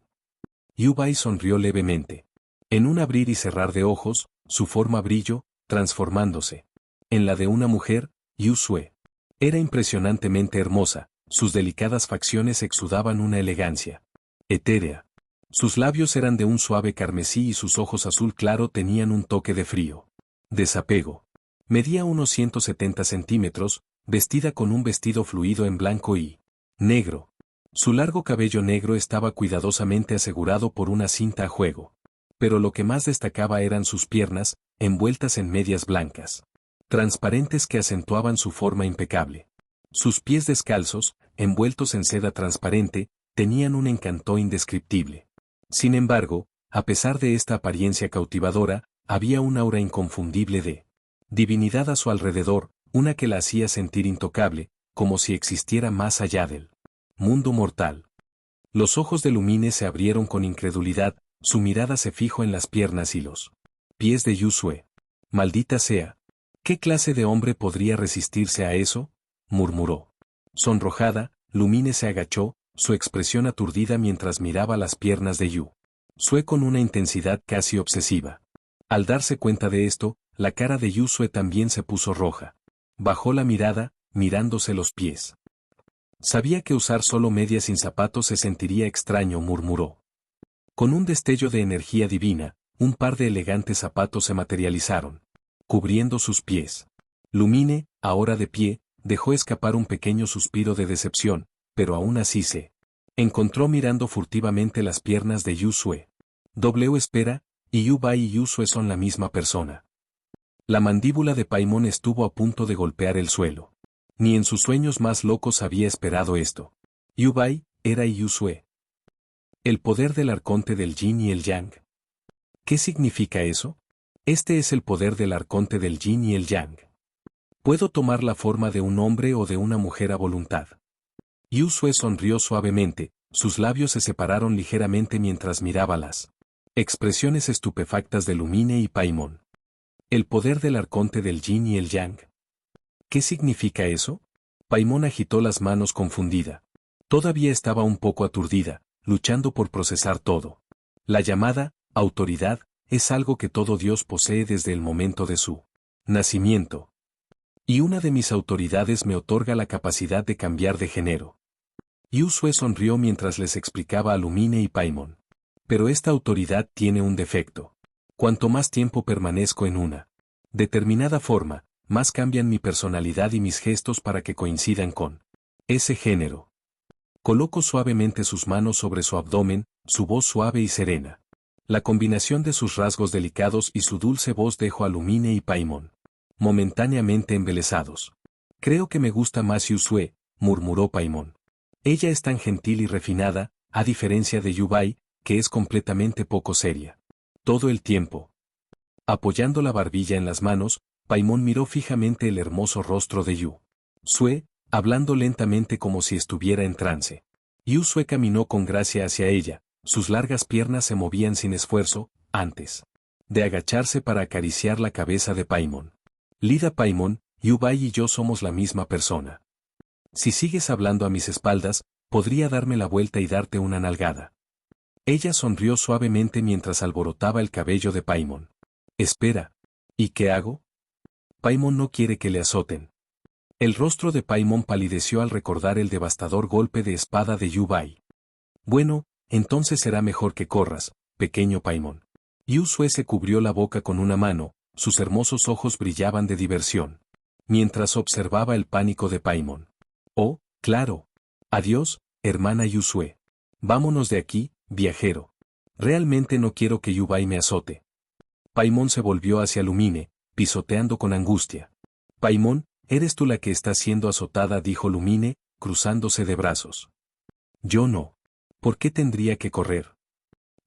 A: Yubai sonrió levemente. En un abrir y cerrar de ojos, su forma brilló, transformándose en la de una mujer. Yusue era impresionantemente hermosa, sus delicadas facciones exudaban una elegancia etérea. Sus labios eran de un suave carmesí y sus ojos azul claro tenían un toque de frío. Desapego. Medía unos 170 centímetros, vestida con un vestido fluido en blanco y negro. Su largo cabello negro estaba cuidadosamente asegurado por una cinta a juego. Pero lo que más destacaba eran sus piernas, envueltas en medias blancas, transparentes que acentuaban su forma impecable. Sus pies descalzos, envueltos en seda transparente, tenían un encanto indescriptible. Sin embargo, a pesar de esta apariencia cautivadora, había un aura inconfundible de divinidad a su alrededor, una que la hacía sentir intocable, como si existiera más allá del mundo mortal. Los ojos de Lumine se abrieron con incredulidad, su mirada se fijó en las piernas y los pies de Yusue. Maldita sea. ¿Qué clase de hombre podría resistirse a eso? Murmuró. Sonrojada, Lumine se agachó, su expresión aturdida mientras miraba las piernas de Yusue con una intensidad casi obsesiva. Al darse cuenta de esto, la cara de Yusue también se puso roja. Bajó la mirada, mirándose los pies. Sabía que usar solo medias sin zapatos se sentiría extraño, murmuró. Con un destello de energía divina, un par de elegantes zapatos se materializaron, cubriendo sus pies. Lumine, ahora de pie, dejó escapar un pequeño suspiro de decepción, pero aún así se encontró mirando furtivamente las piernas de Yusue. Espera, y Yubai y Yusue son la misma persona. La mandíbula de Paimon estuvo a punto de golpear el suelo. Ni en sus sueños más locos había esperado esto. Yubai era Yusue. El poder del arconte del yin y el yang. ¿Qué significa eso? Este es el poder del arconte del yin y el yang. Puedo tomar la forma de un hombre o de una mujer a voluntad. Yusue sonrió suavemente, sus labios se separaron ligeramente mientras miraba las expresiones estupefactas de Lumine y Paimon. El poder del arconte del yin y el yang. ¿Qué significa eso? Paimon agitó las manos confundida. Todavía estaba un poco aturdida, luchando por procesar todo. La llamada autoridad es algo que todo Dios posee desde el momento de su nacimiento. Y una de mis autoridades me otorga la capacidad de cambiar de género. Yusue sonrió mientras les explicaba a Lumine y Paimon. Pero esta autoridad tiene un defecto. Cuanto más tiempo permanezco en una determinada forma, más cambian mi personalidad y mis gestos para que coincidan con ese género. Colocó suavemente sus manos sobre su abdomen, su voz suave y serena. La combinación de sus rasgos delicados y su dulce voz dejó a Lumine y Paimon momentáneamente embelesados. Creo que me gusta más Yusue, murmuró Paimon. Ella es tan gentil y refinada, a diferencia de Yubai, que es completamente poco seria. Todo el tiempo. Apoyando la barbilla en las manos, Paimon miró fijamente el hermoso rostro de Yusue, hablando lentamente como si estuviera en trance. Yusue caminó con gracia hacia ella, sus largas piernas se movían sin esfuerzo, antes de agacharse para acariciar la cabeza de Paimon. Lida Paimon, Yubai y yo somos la misma persona. Si sigues hablando a mis espaldas, podría darme la vuelta y darte una nalgada. Ella sonrió suavemente mientras alborotaba el cabello de Paimon. Espera. ¿Y qué hago? Paimon no quiere que le azoten. El rostro de Paimon palideció al recordar el devastador golpe de espada de Yubai. Bueno, entonces será mejor que corras, pequeño Paimon. Yusue se cubrió la boca con una mano, sus hermosos ojos brillaban de diversión. Mientras observaba el pánico de Paimon. Oh, claro. Adiós, hermana Yusue. Vámonos de aquí, viajero. Realmente no quiero que Yubai me azote. Paimon se volvió hacia Lumine, pisoteando con angustia. Paimon, eres tú la que está siendo azotada, dijo Lumine, cruzándose de brazos. Yo no. ¿Por qué tendría que correr?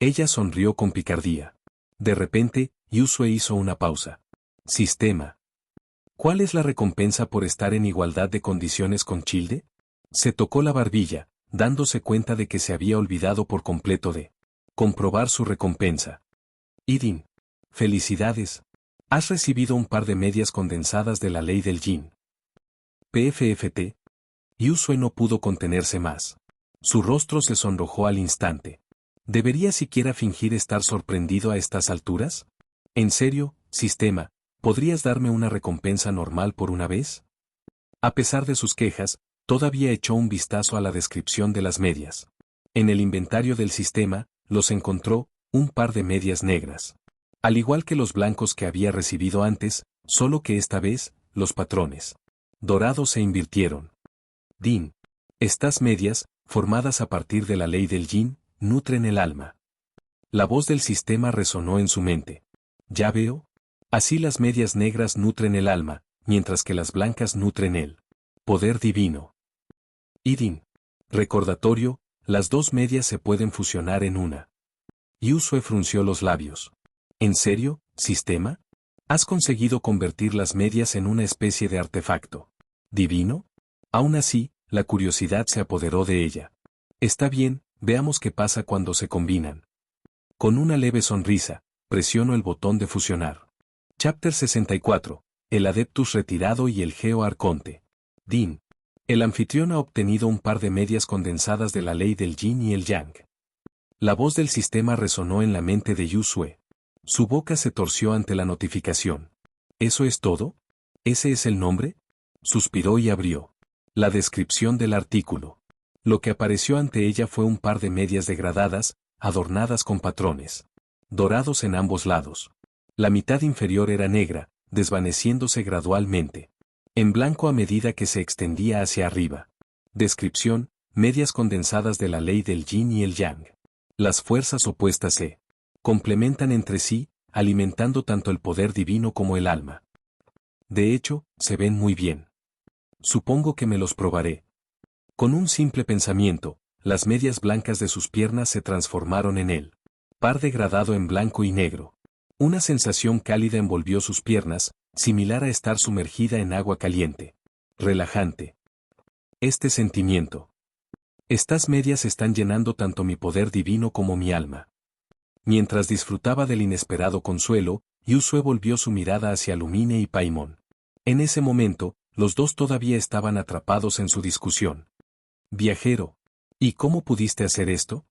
A: Ella sonrió con picardía. De repente, Yusue hizo una pausa. Sistema. ¿Cuál es la recompensa por estar en igualdad de condiciones con Childe? Se tocó la barbilla, dándose cuenta de que se había olvidado por completo de comprobar su recompensa. Idin. Felicidades. Has recibido un par de medias condensadas de la ley del yin. PFFT. Yusue no pudo contenerse más. Su rostro se sonrojó al instante. ¿Debería siquiera fingir estar sorprendido a estas alturas? ¿En serio, sistema, podrías darme una recompensa normal por una vez? A pesar de sus quejas, todavía echó un vistazo a la descripción de las medias. En el inventario del sistema, los encontró, un par de medias negras. Al igual que los blancos que había recibido antes, solo que esta vez, los patrones dorados se invirtieron. Din. Estas medias, formadas a partir de la ley del yin, nutren el alma. La voz del sistema resonó en su mente. ¿Ya veo? Así las medias negras nutren el alma, mientras que las blancas nutren el poder divino. Idin. Recordatorio, las dos medias se pueden fusionar en una. Yusue frunció los labios. ¿En serio, sistema? ¿Has conseguido convertir las medias en una especie de artefacto divino? Aún así, la curiosidad se apoderó de ella. Está bien, veamos qué pasa cuando se combinan. Con una leve sonrisa, presionó el botón de fusionar. Chapter 64. El Adeptus retirado y el Geo Arconte. Din. El anfitrión ha obtenido un par de medias condensadas de la ley del yin y el yang. La voz del sistema resonó en la mente de Yusue. Su boca se torció ante la notificación. ¿Eso es todo? ¿Ese es el nombre? Suspiró y abrió la descripción del artículo. Lo que apareció ante ella fue un par de medias degradadas, adornadas con patrones dorados en ambos lados. La mitad inferior era negra, desvaneciéndose gradualmente en blanco a medida que se extendía hacia arriba. Descripción: medias condensadas de la ley del yin y el yang. Las fuerzas opuestas se complementan entre sí, alimentando tanto el poder divino como el alma. De hecho, se ven muy bien. Supongo que me los probaré. Con un simple pensamiento, las medias blancas de sus piernas se transformaron en él. Par degradado en blanco y negro. Una sensación cálida envolvió sus piernas, similar a estar sumergida en agua caliente. Relajante. Este sentimiento. Estas medias están llenando tanto mi poder divino como mi alma. Mientras disfrutaba del inesperado consuelo, Yusue volvió su mirada hacia Lumine y Paimon. En ese momento, los dos todavía estaban atrapados en su discusión. Viajero, ¿y cómo pudiste hacer esto?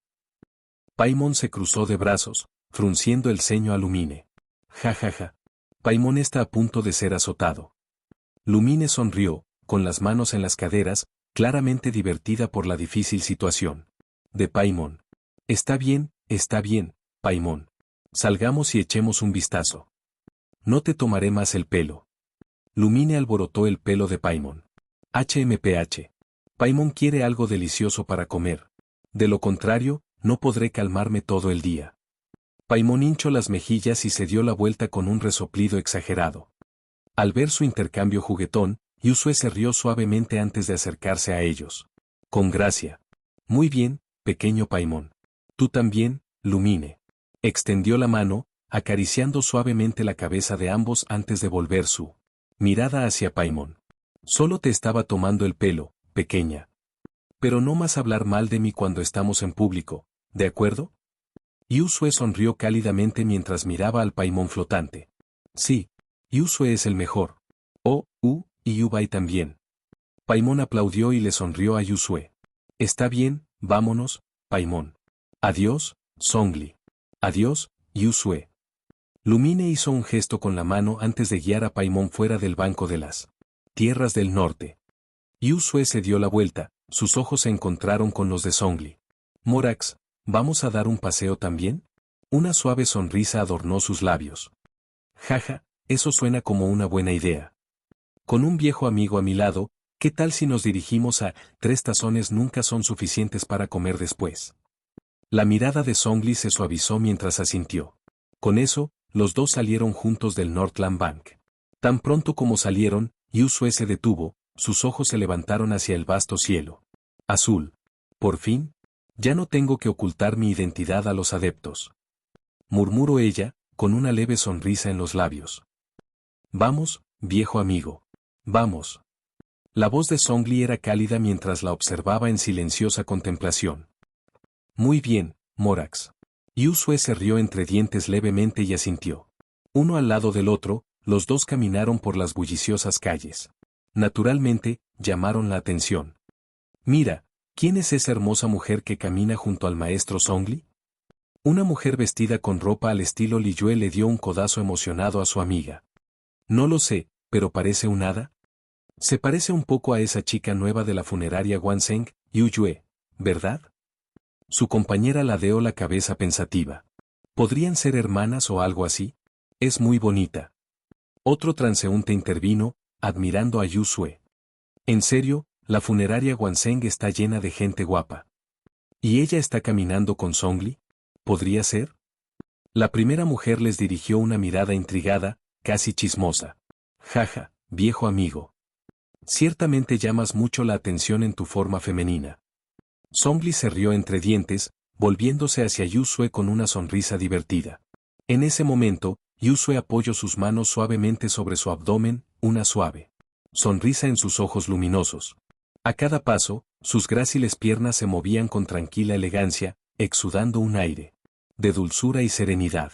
A: Paimon se cruzó de brazos, frunciendo el ceño a Lumine. Ja ja ja. Paimon está a punto de ser azotado. Lumine sonrió, con las manos en las caderas, claramente divertida por la difícil situación. De Paimon. Está bien, Paimon. Salgamos y echemos un vistazo. No te tomaré más el pelo. Lumine alborotó el pelo de Paimon. HMPH. Paimon quiere algo delicioso para comer. De lo contrario, no podré calmarme todo el día. Paimon hinchó las mejillas y se dio la vuelta con un resoplido exagerado. Al ver su intercambio juguetón, Yusue se rió suavemente antes de acercarse a ellos. Con gracia. Muy bien, pequeño Paimon. Tú también, Lumine. Extendió la mano, acariciando suavemente la cabeza de ambos antes de volver su mirada hacia Paimon. Solo te estaba tomando el pelo, pequeña. Pero no más hablar mal de mí cuando estamos en público, ¿de acuerdo? Yusue sonrió cálidamente mientras miraba al Paimon flotante. Sí, Yusue es el mejor. Oh, y Yubai también. Paimon aplaudió y le sonrió a Yusue. Está bien, vámonos, Paimon. Adiós, Zhongli. Adiós, Yusue. Lumine hizo un gesto con la mano antes de guiar a Paimon fuera del banco de las tierras del norte. Yusue se dio la vuelta, sus ojos se encontraron con los de Zhongli. Morax, ¿vamos a dar un paseo también? Una suave sonrisa adornó sus labios. Jaja, eso suena como una buena idea. Con un viejo amigo a mi lado, ¿qué tal si nos dirigimos a 3 tazones nunca son suficientes para comer después? La mirada de Zhongli se suavizó mientras asintió. Con eso, los dos salieron juntos del Northland Bank. Tan pronto como salieron, Yusue se detuvo, sus ojos se levantaron hacia el vasto cielo azul. Por fin, ya no tengo que ocultar mi identidad a los adeptos. Murmuró ella, con una leve sonrisa en los labios. Vamos, viejo amigo. Vamos. La voz de Zhongli era cálida mientras la observaba en silenciosa contemplación. Muy bien, Morax. Yusue se rió entre dientes levemente y asintió. Uno al lado del otro, los dos caminaron por las bulliciosas calles. Naturalmente, llamaron la atención. Mira, ¿quién es esa hermosa mujer que camina junto al maestro Zhongli? Una mujer vestida con ropa al estilo Liyue le dio un codazo emocionado a su amiga. No lo sé, pero parece un hada. Se parece un poco a esa chica nueva de la funeraria Wanseng, Yuyue, ¿verdad? Su compañera ladeó la cabeza pensativa. ¿Podrían ser hermanas o algo así? Es muy bonita. Otro transeúnte intervino, admirando a Yusue. En serio, la funeraria Wanseng está llena de gente guapa. ¿Y ella está caminando con Zhongli? ¿Podría ser? La primera mujer les dirigió una mirada intrigada, casi chismosa. Jaja, viejo amigo. Ciertamente llamas mucho la atención en tu forma femenina. Zhongli se rió entre dientes, volviéndose hacia Yusue con una sonrisa divertida. En ese momento, Yusue apoyó sus manos suavemente sobre su abdomen, una suave sonrisa en sus ojos luminosos. A cada paso, sus gráciles piernas se movían con tranquila elegancia, exudando un aire de dulzura y serenidad.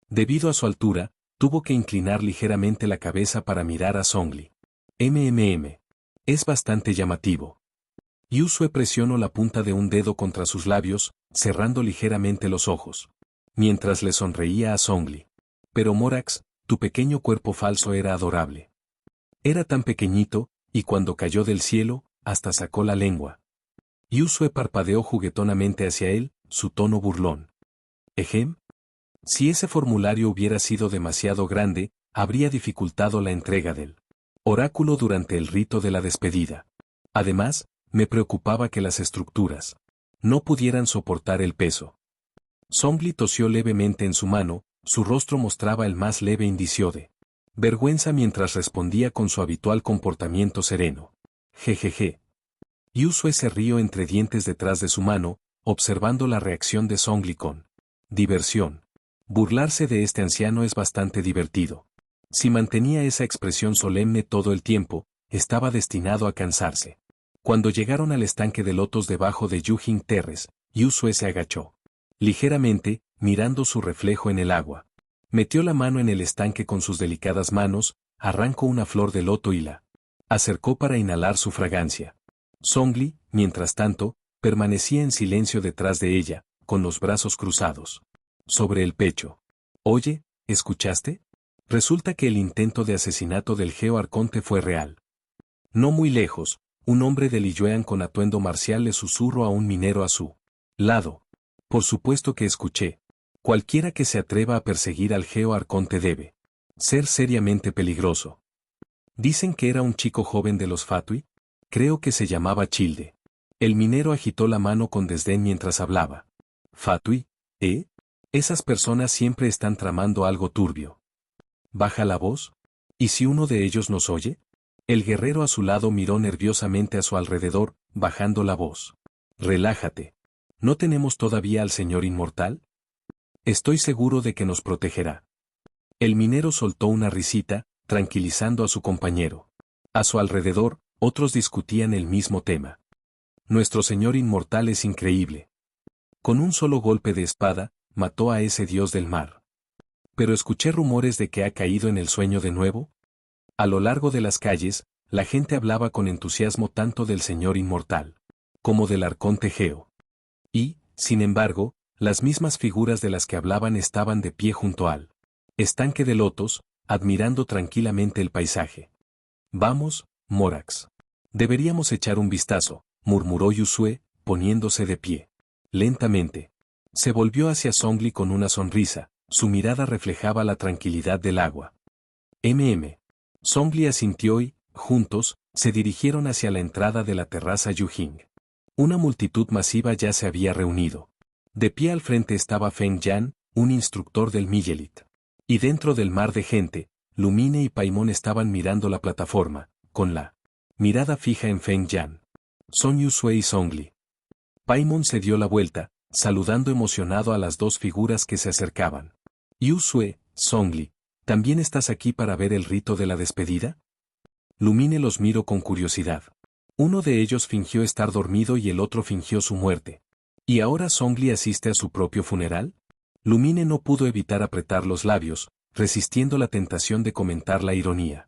A: Debido a su altura, tuvo que inclinar ligeramente la cabeza para mirar a Zhongli. Es bastante llamativo. Yusue presionó la punta de un dedo contra sus labios, cerrando ligeramente los ojos, mientras le sonreía a Zhongli. Pero Morax, tu pequeño cuerpo falso era adorable. Era tan pequeñito, y cuando cayó del cielo, hasta sacó la lengua. Yusue parpadeó juguetonamente hacia él, su tono burlón. Ejem. Si ese formulario hubiera sido demasiado grande, habría dificultado la entrega del oráculo durante el rito de la despedida. Además, me preocupaba que las estructuras no pudieran soportar el peso. Zhongli tosió levemente en su mano, su rostro mostraba el más leve indicio de vergüenza mientras respondía con su habitual comportamiento sereno. Jejeje. Yusue se rió entre dientes detrás de su mano, observando la reacción de Zhongli con diversión. Burlarse de este anciano es bastante divertido. Si mantenía esa expresión solemne todo el tiempo, estaba destinado a cansarse. Cuando llegaron al estanque de lotos debajo de Yujing Terrace, Yusue se agachó ligeramente, mirando su reflejo en el agua. Metió la mano en el estanque con sus delicadas manos, arrancó una flor de loto y la acercó para inhalar su fragancia. Zhongli, mientras tanto, permanecía en silencio detrás de ella, con los brazos cruzados sobre el pecho. Oye, ¿escuchaste? Resulta que el intento de asesinato del Geo Arconte fue real. No muy lejos, un hombre de Liyuan con atuendo marcial le susurró a un minero a su lado. Por supuesto que escuché. Cualquiera que se atreva a perseguir al Geo Arconte debe ser seriamente peligroso. Dicen que era un chico joven de los Fatui. Creo que se llamaba Childe. El minero agitó la mano con desdén mientras hablaba. Fatui, ¿eh? Esas personas siempre están tramando algo turbio. ¿Baja la voz? ¿Y si uno de ellos nos oye? El guerrero a su lado miró nerviosamente a su alrededor, bajando la voz. Relájate. ¿No tenemos todavía al Señor Inmortal? Estoy seguro de que nos protegerá. El minero soltó una risita, tranquilizando a su compañero. A su alrededor, otros discutían el mismo tema. Nuestro Señor Inmortal es increíble. Con un solo golpe de espada, mató a ese dios del mar. Pero escuché rumores de que ha caído en el sueño de nuevo. A lo largo de las calles, la gente hablaba con entusiasmo tanto del Señor Inmortal como del Arconte Geo. Y, sin embargo, las mismas figuras de las que hablaban estaban de pie junto al estanque de lotos, admirando tranquilamente el paisaje. Vamos, Morax. Deberíamos echar un vistazo, murmuró Yusue, poniéndose de pie. Lentamente. Se volvió hacia Zhongli con una sonrisa, su mirada reflejaba la tranquilidad del agua. Zhongli asintió y, juntos, se dirigieron hacia la entrada de la terraza Yujing. Una multitud masiva ya se había reunido. De pie al frente estaba Feng Yan, un instructor del Miyelit. Y dentro del mar de gente, Lumine y Paimon estaban mirando la plataforma, con la mirada fija en Feng Yan. Son Yusue y Zhongli. Paimon se dio la vuelta, saludando emocionado a las dos figuras que se acercaban. Yusue, Zhongli, ¿también estás aquí para ver el rito de la despedida? Lumine los miró con curiosidad. Uno de ellos fingió estar dormido y el otro fingió su muerte. ¿Y ahora Zhongli asiste a su propio funeral? Lumine no pudo evitar apretar los labios, resistiendo la tentación de comentar la ironía.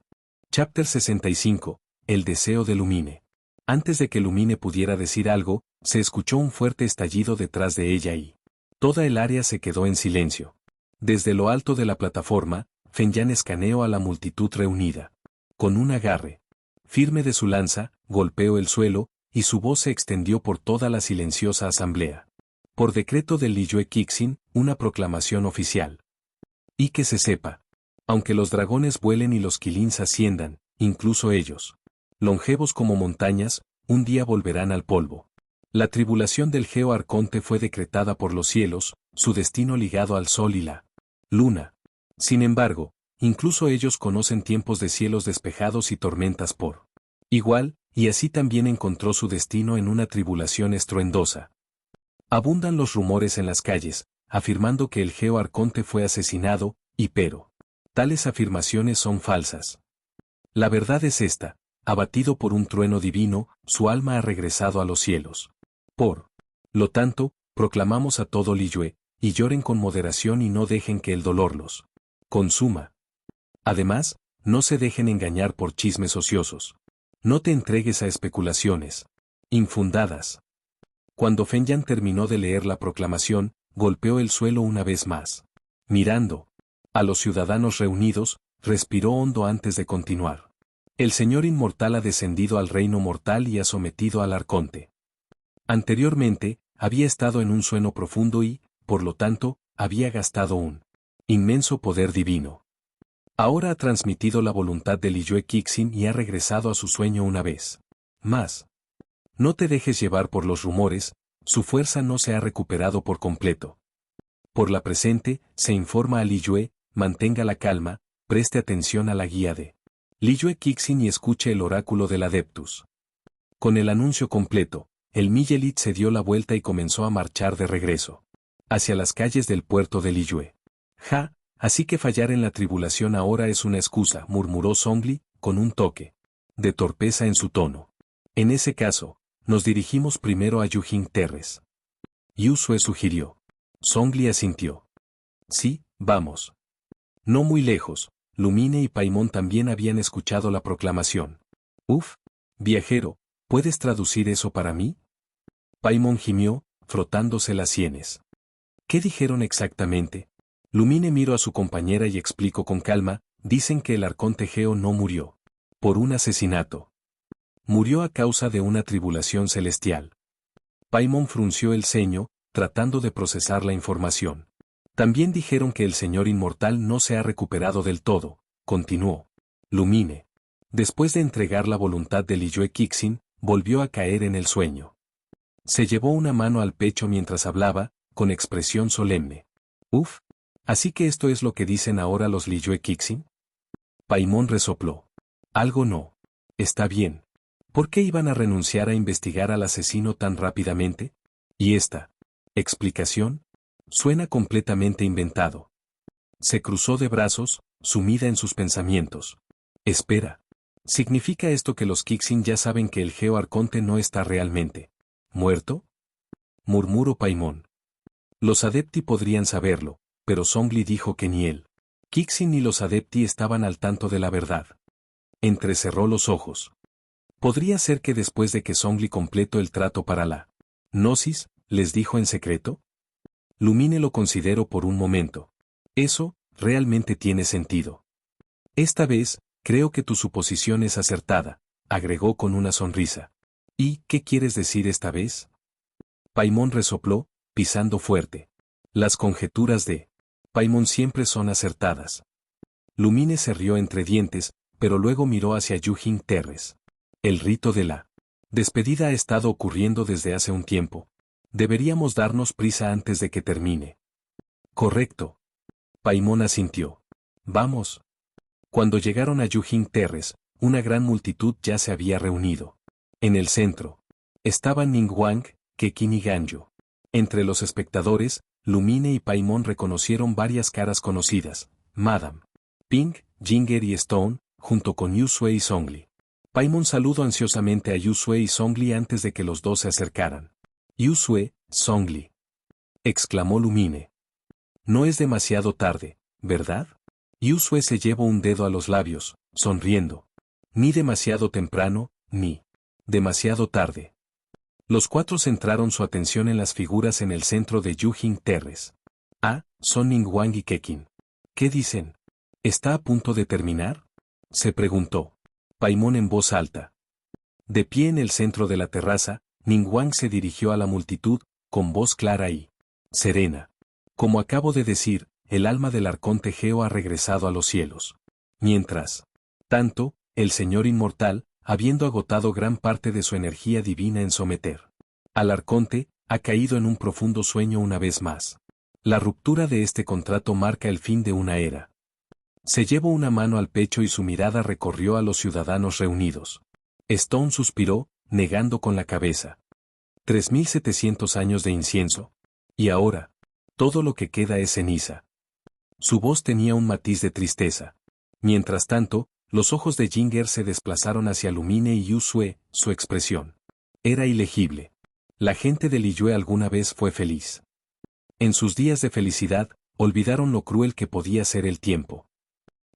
A: Chapter 65. El deseo de Lumine. Antes de que Lumine pudiera decir algo, se escuchó un fuerte estallido detrás de ella y toda el área se quedó en silencio. Desde lo alto de la plataforma, Feng Yan escaneó a la multitud reunida. Con un agarre firme de su lanza, golpeó el suelo, y su voz se extendió por toda la silenciosa asamblea. Por decreto del Liyue Kixin, una proclamación oficial. Y que se sepa. Aunque los dragones vuelen y los Qilins asciendan, incluso ellos, longevos como montañas, un día volverán al polvo. La tribulación del Geo Arconte fue decretada por los cielos, su destino ligado al sol y la luna. Sin embargo, incluso ellos conocen tiempos de cielos despejados y tormentas por igual, y así también encontró su destino en una tribulación estruendosa. Abundan los rumores en las calles, afirmando que el Geo Arconte fue asesinado, y pero tales afirmaciones son falsas. La verdad es esta: abatido por un trueno divino, su alma ha regresado a los cielos. Por lo tanto, proclamamos a todo Liyue, y lloren con moderación y no dejen que el dolor los consuma. Además, no se dejen engañar por chismes ociosos. No te entregues a especulaciones infundadas. Cuando Feng Yan terminó de leer la proclamación, golpeó el suelo una vez más. Mirando a los ciudadanos reunidos, respiró hondo antes de continuar. El Señor Inmortal ha descendido al reino mortal y ha sometido al Arconte. Anteriormente, había estado en un sueño profundo y, por lo tanto, había gastado un inmenso poder divino. Ahora ha transmitido la voluntad de Liyue Kixin y ha regresado a su sueño una vez más. No te dejes llevar por los rumores, su fuerza no se ha recuperado por completo. Por la presente, se informa a Liyue, mantenga la calma, preste atención a la guía de Liyue Kixin y escuche el oráculo del Adeptus. Con el anuncio completo, el Miyelit se dio la vuelta y comenzó a marchar de regreso hacia las calles del puerto de Liyue. Ja, así que fallar en la tribulación ahora es una excusa, murmuró Zhongli, con un toque de torpeza en su tono. En ese caso, nos dirigimos primero a Yujing Terres. Yusue sugirió. Zhongli asintió. Sí, vamos. No muy lejos, Lumine y Paimon también habían escuchado la proclamación. Uf, viajero, ¿puedes traducir eso para mí? Paimon gimió, frotándose las sienes. ¿Qué dijeron exactamente? Lumine miró a su compañera y explicó con calma, dicen que el arconte Geo no murió. Por un asesinato. Murió a causa de una tribulación celestial. Paimon frunció el ceño, tratando de procesar la información. También dijeron que el señor inmortal no se ha recuperado del todo, continuó. Lumine. Después de entregar la voluntad de Liyue Kixin, volvió a caer en el sueño. Se llevó una mano al pecho mientras hablaba, con expresión solemne. Uf, ¿así que esto es lo que dicen ahora los Liyue Kixin? Paimon resopló. Algo no. Está bien. ¿Por qué iban a renunciar a investigar al asesino tan rápidamente? ¿Y esta explicación? Suena completamente inventado. Se cruzó de brazos, sumida en sus pensamientos. Espera. ¿Significa esto que los Kixin ya saben que el Geo Arconte no está realmente muerto? Murmuró Paimon. Los Adepti podrían saberlo, pero Zhongli dijo que ni él, Kixin ni los Adepti estaban al tanto de la verdad. Entrecerró los ojos. ¿Podría ser que después de que Zhongli completó el trato para la Gnosis, les dijo en secreto? Lumine lo consideró por un momento. Eso, realmente tiene sentido. Esta vez, creo que tu suposición es acertada, agregó con una sonrisa. ¿Y qué quieres decir esta vez? Paimon resopló, pisando fuerte. Las conjeturas de Paimon siempre son acertadas. Lumine se rió entre dientes, pero luego miró hacia Yu-Jing Terres. El rito de la despedida ha estado ocurriendo desde hace un tiempo. Deberíamos darnos prisa antes de que termine. Correcto. Paimon asintió. Vamos. Cuando llegaron a Yu-Jing Terres, una gran multitud ya se había reunido. En el centro estaban Ningguang, Keqin y Ganyu. Entre los espectadores, Lumine y Paimon reconocieron varias caras conocidas, Madame Ping, Jinger y Stone, junto con Yusue y Zhongli. Paimon saludó ansiosamente a Yusue y Zhongli antes de que los dos se acercaran. Yusue, Zhongli. Exclamó Lumine. No es demasiado tarde, ¿verdad? Yusue se llevó un dedo a los labios, sonriendo. Ni demasiado temprano, ni demasiado tarde. Los cuatro centraron su atención en las figuras en el centro de Yu-Jing Terres. Ah, son Ningguang y Keqin. ¿Qué dicen? ¿Está a punto de terminar? Se preguntó Paimon en voz alta. De pie en el centro de la terraza, Ningguang se dirigió a la multitud, con voz clara y serena. Como acabo de decir, el alma del arconte Geo ha regresado a los cielos. Mientras tanto, el Señor Inmortal, habiendo agotado gran parte de su energía divina en someter al arconte, ha caído en un profundo sueño una vez más. La ruptura de este contrato marca el fin de una era. Se llevó una mano al pecho y su mirada recorrió a los ciudadanos reunidos. Stone suspiró, negando con la cabeza. 3700 años de incienso. Y ahora, todo lo que queda es ceniza. Su voz tenía un matiz de tristeza. Mientras tanto, los ojos de Jinger se desplazaron hacia Lumine y Yusue, su expresión era ilegible. La gente de Liyue alguna vez fue feliz. En sus días de felicidad, olvidaron lo cruel que podía ser el tiempo.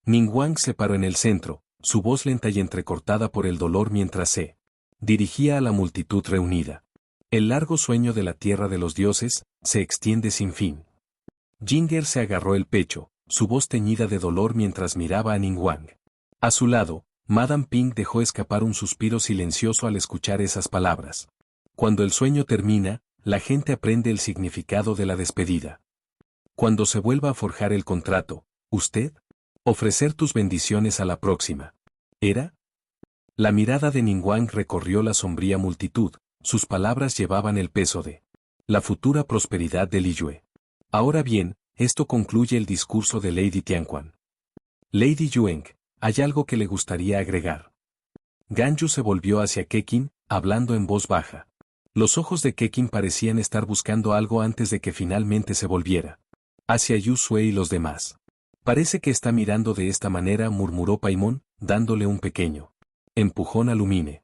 A: Ningguang se paró en el centro, su voz lenta y entrecortada por el dolor mientras se dirigía a la multitud reunida. El largo sueño de la tierra de los dioses se extiende sin fin. Jinger se agarró el pecho, su voz teñida de dolor mientras miraba a Ningguang. A su lado, Madame Ping dejó escapar un suspiro silencioso al escuchar esas palabras. Cuando el sueño termina, la gente aprende el significado de la despedida. Cuando se vuelva a forjar el contrato, ¿usted? Ofrecer tus bendiciones a la próxima. ¿Era? La mirada de Ningguang recorrió la sombría multitud, sus palabras llevaban el peso de la futura prosperidad de Liyue. Ahora bien, esto concluye el discurso de Lady Tianquan. Lady Yueng, ¿hay algo que le gustaría agregar? Ganyu se volvió hacia Keqin, hablando en voz baja. Los ojos de Keqin parecían estar buscando algo antes de que finalmente se volviera hacia Yusue y los demás. Parece que está mirando de esta manera, murmuró Paimon, dándole un pequeño empujón a Lumine.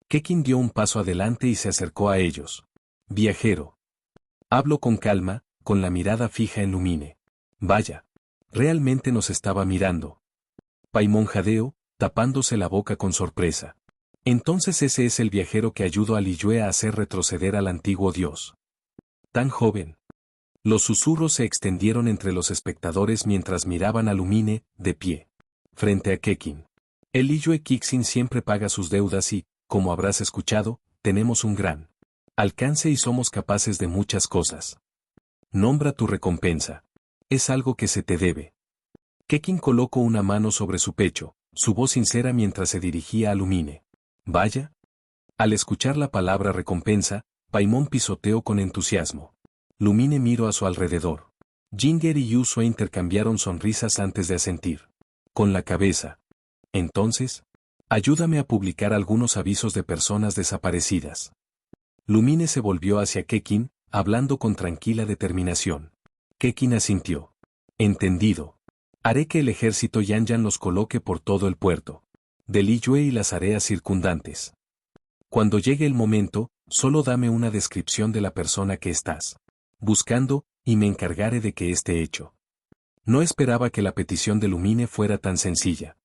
A: Keqin dio un paso adelante y se acercó a ellos. Viajero. Hablo con calma, con la mirada fija en Lumine. Vaya. Realmente nos estaba mirando. Paimon jadeó, tapándose la boca con sorpresa. Entonces ese es el viajero que ayudó a Liyue a hacer retroceder al antiguo dios. Tan joven. Los susurros se extendieron entre los espectadores mientras miraban a Lumine, de pie, frente a Kekin. El Liyue Kixin siempre paga sus deudas y, como habrás escuchado, tenemos un gran alcance y somos capaces de muchas cosas. Nombra tu recompensa. Es algo que se te debe. Kekin colocó una mano sobre su pecho, su voz sincera mientras se dirigía a Lumine. Vaya. Al escuchar la palabra recompensa, Paimon pisoteó con entusiasmo. Lumine miró a su alrededor. Ginger y Yusue intercambiaron sonrisas antes de asentir. Con la cabeza. Entonces, ayúdame a publicar algunos avisos de personas desaparecidas. Lumine se volvió hacia Kekin, hablando con tranquila determinación. Kekin asintió. Entendido. Haré que el ejército Yanyan los coloque por todo el puerto de Liyue y las áreas circundantes. Cuando llegue el momento, solo dame una descripción de la persona que estás buscando, y me encargaré de que esté hecho. No esperaba que la petición de Lumine fuera tan sencilla.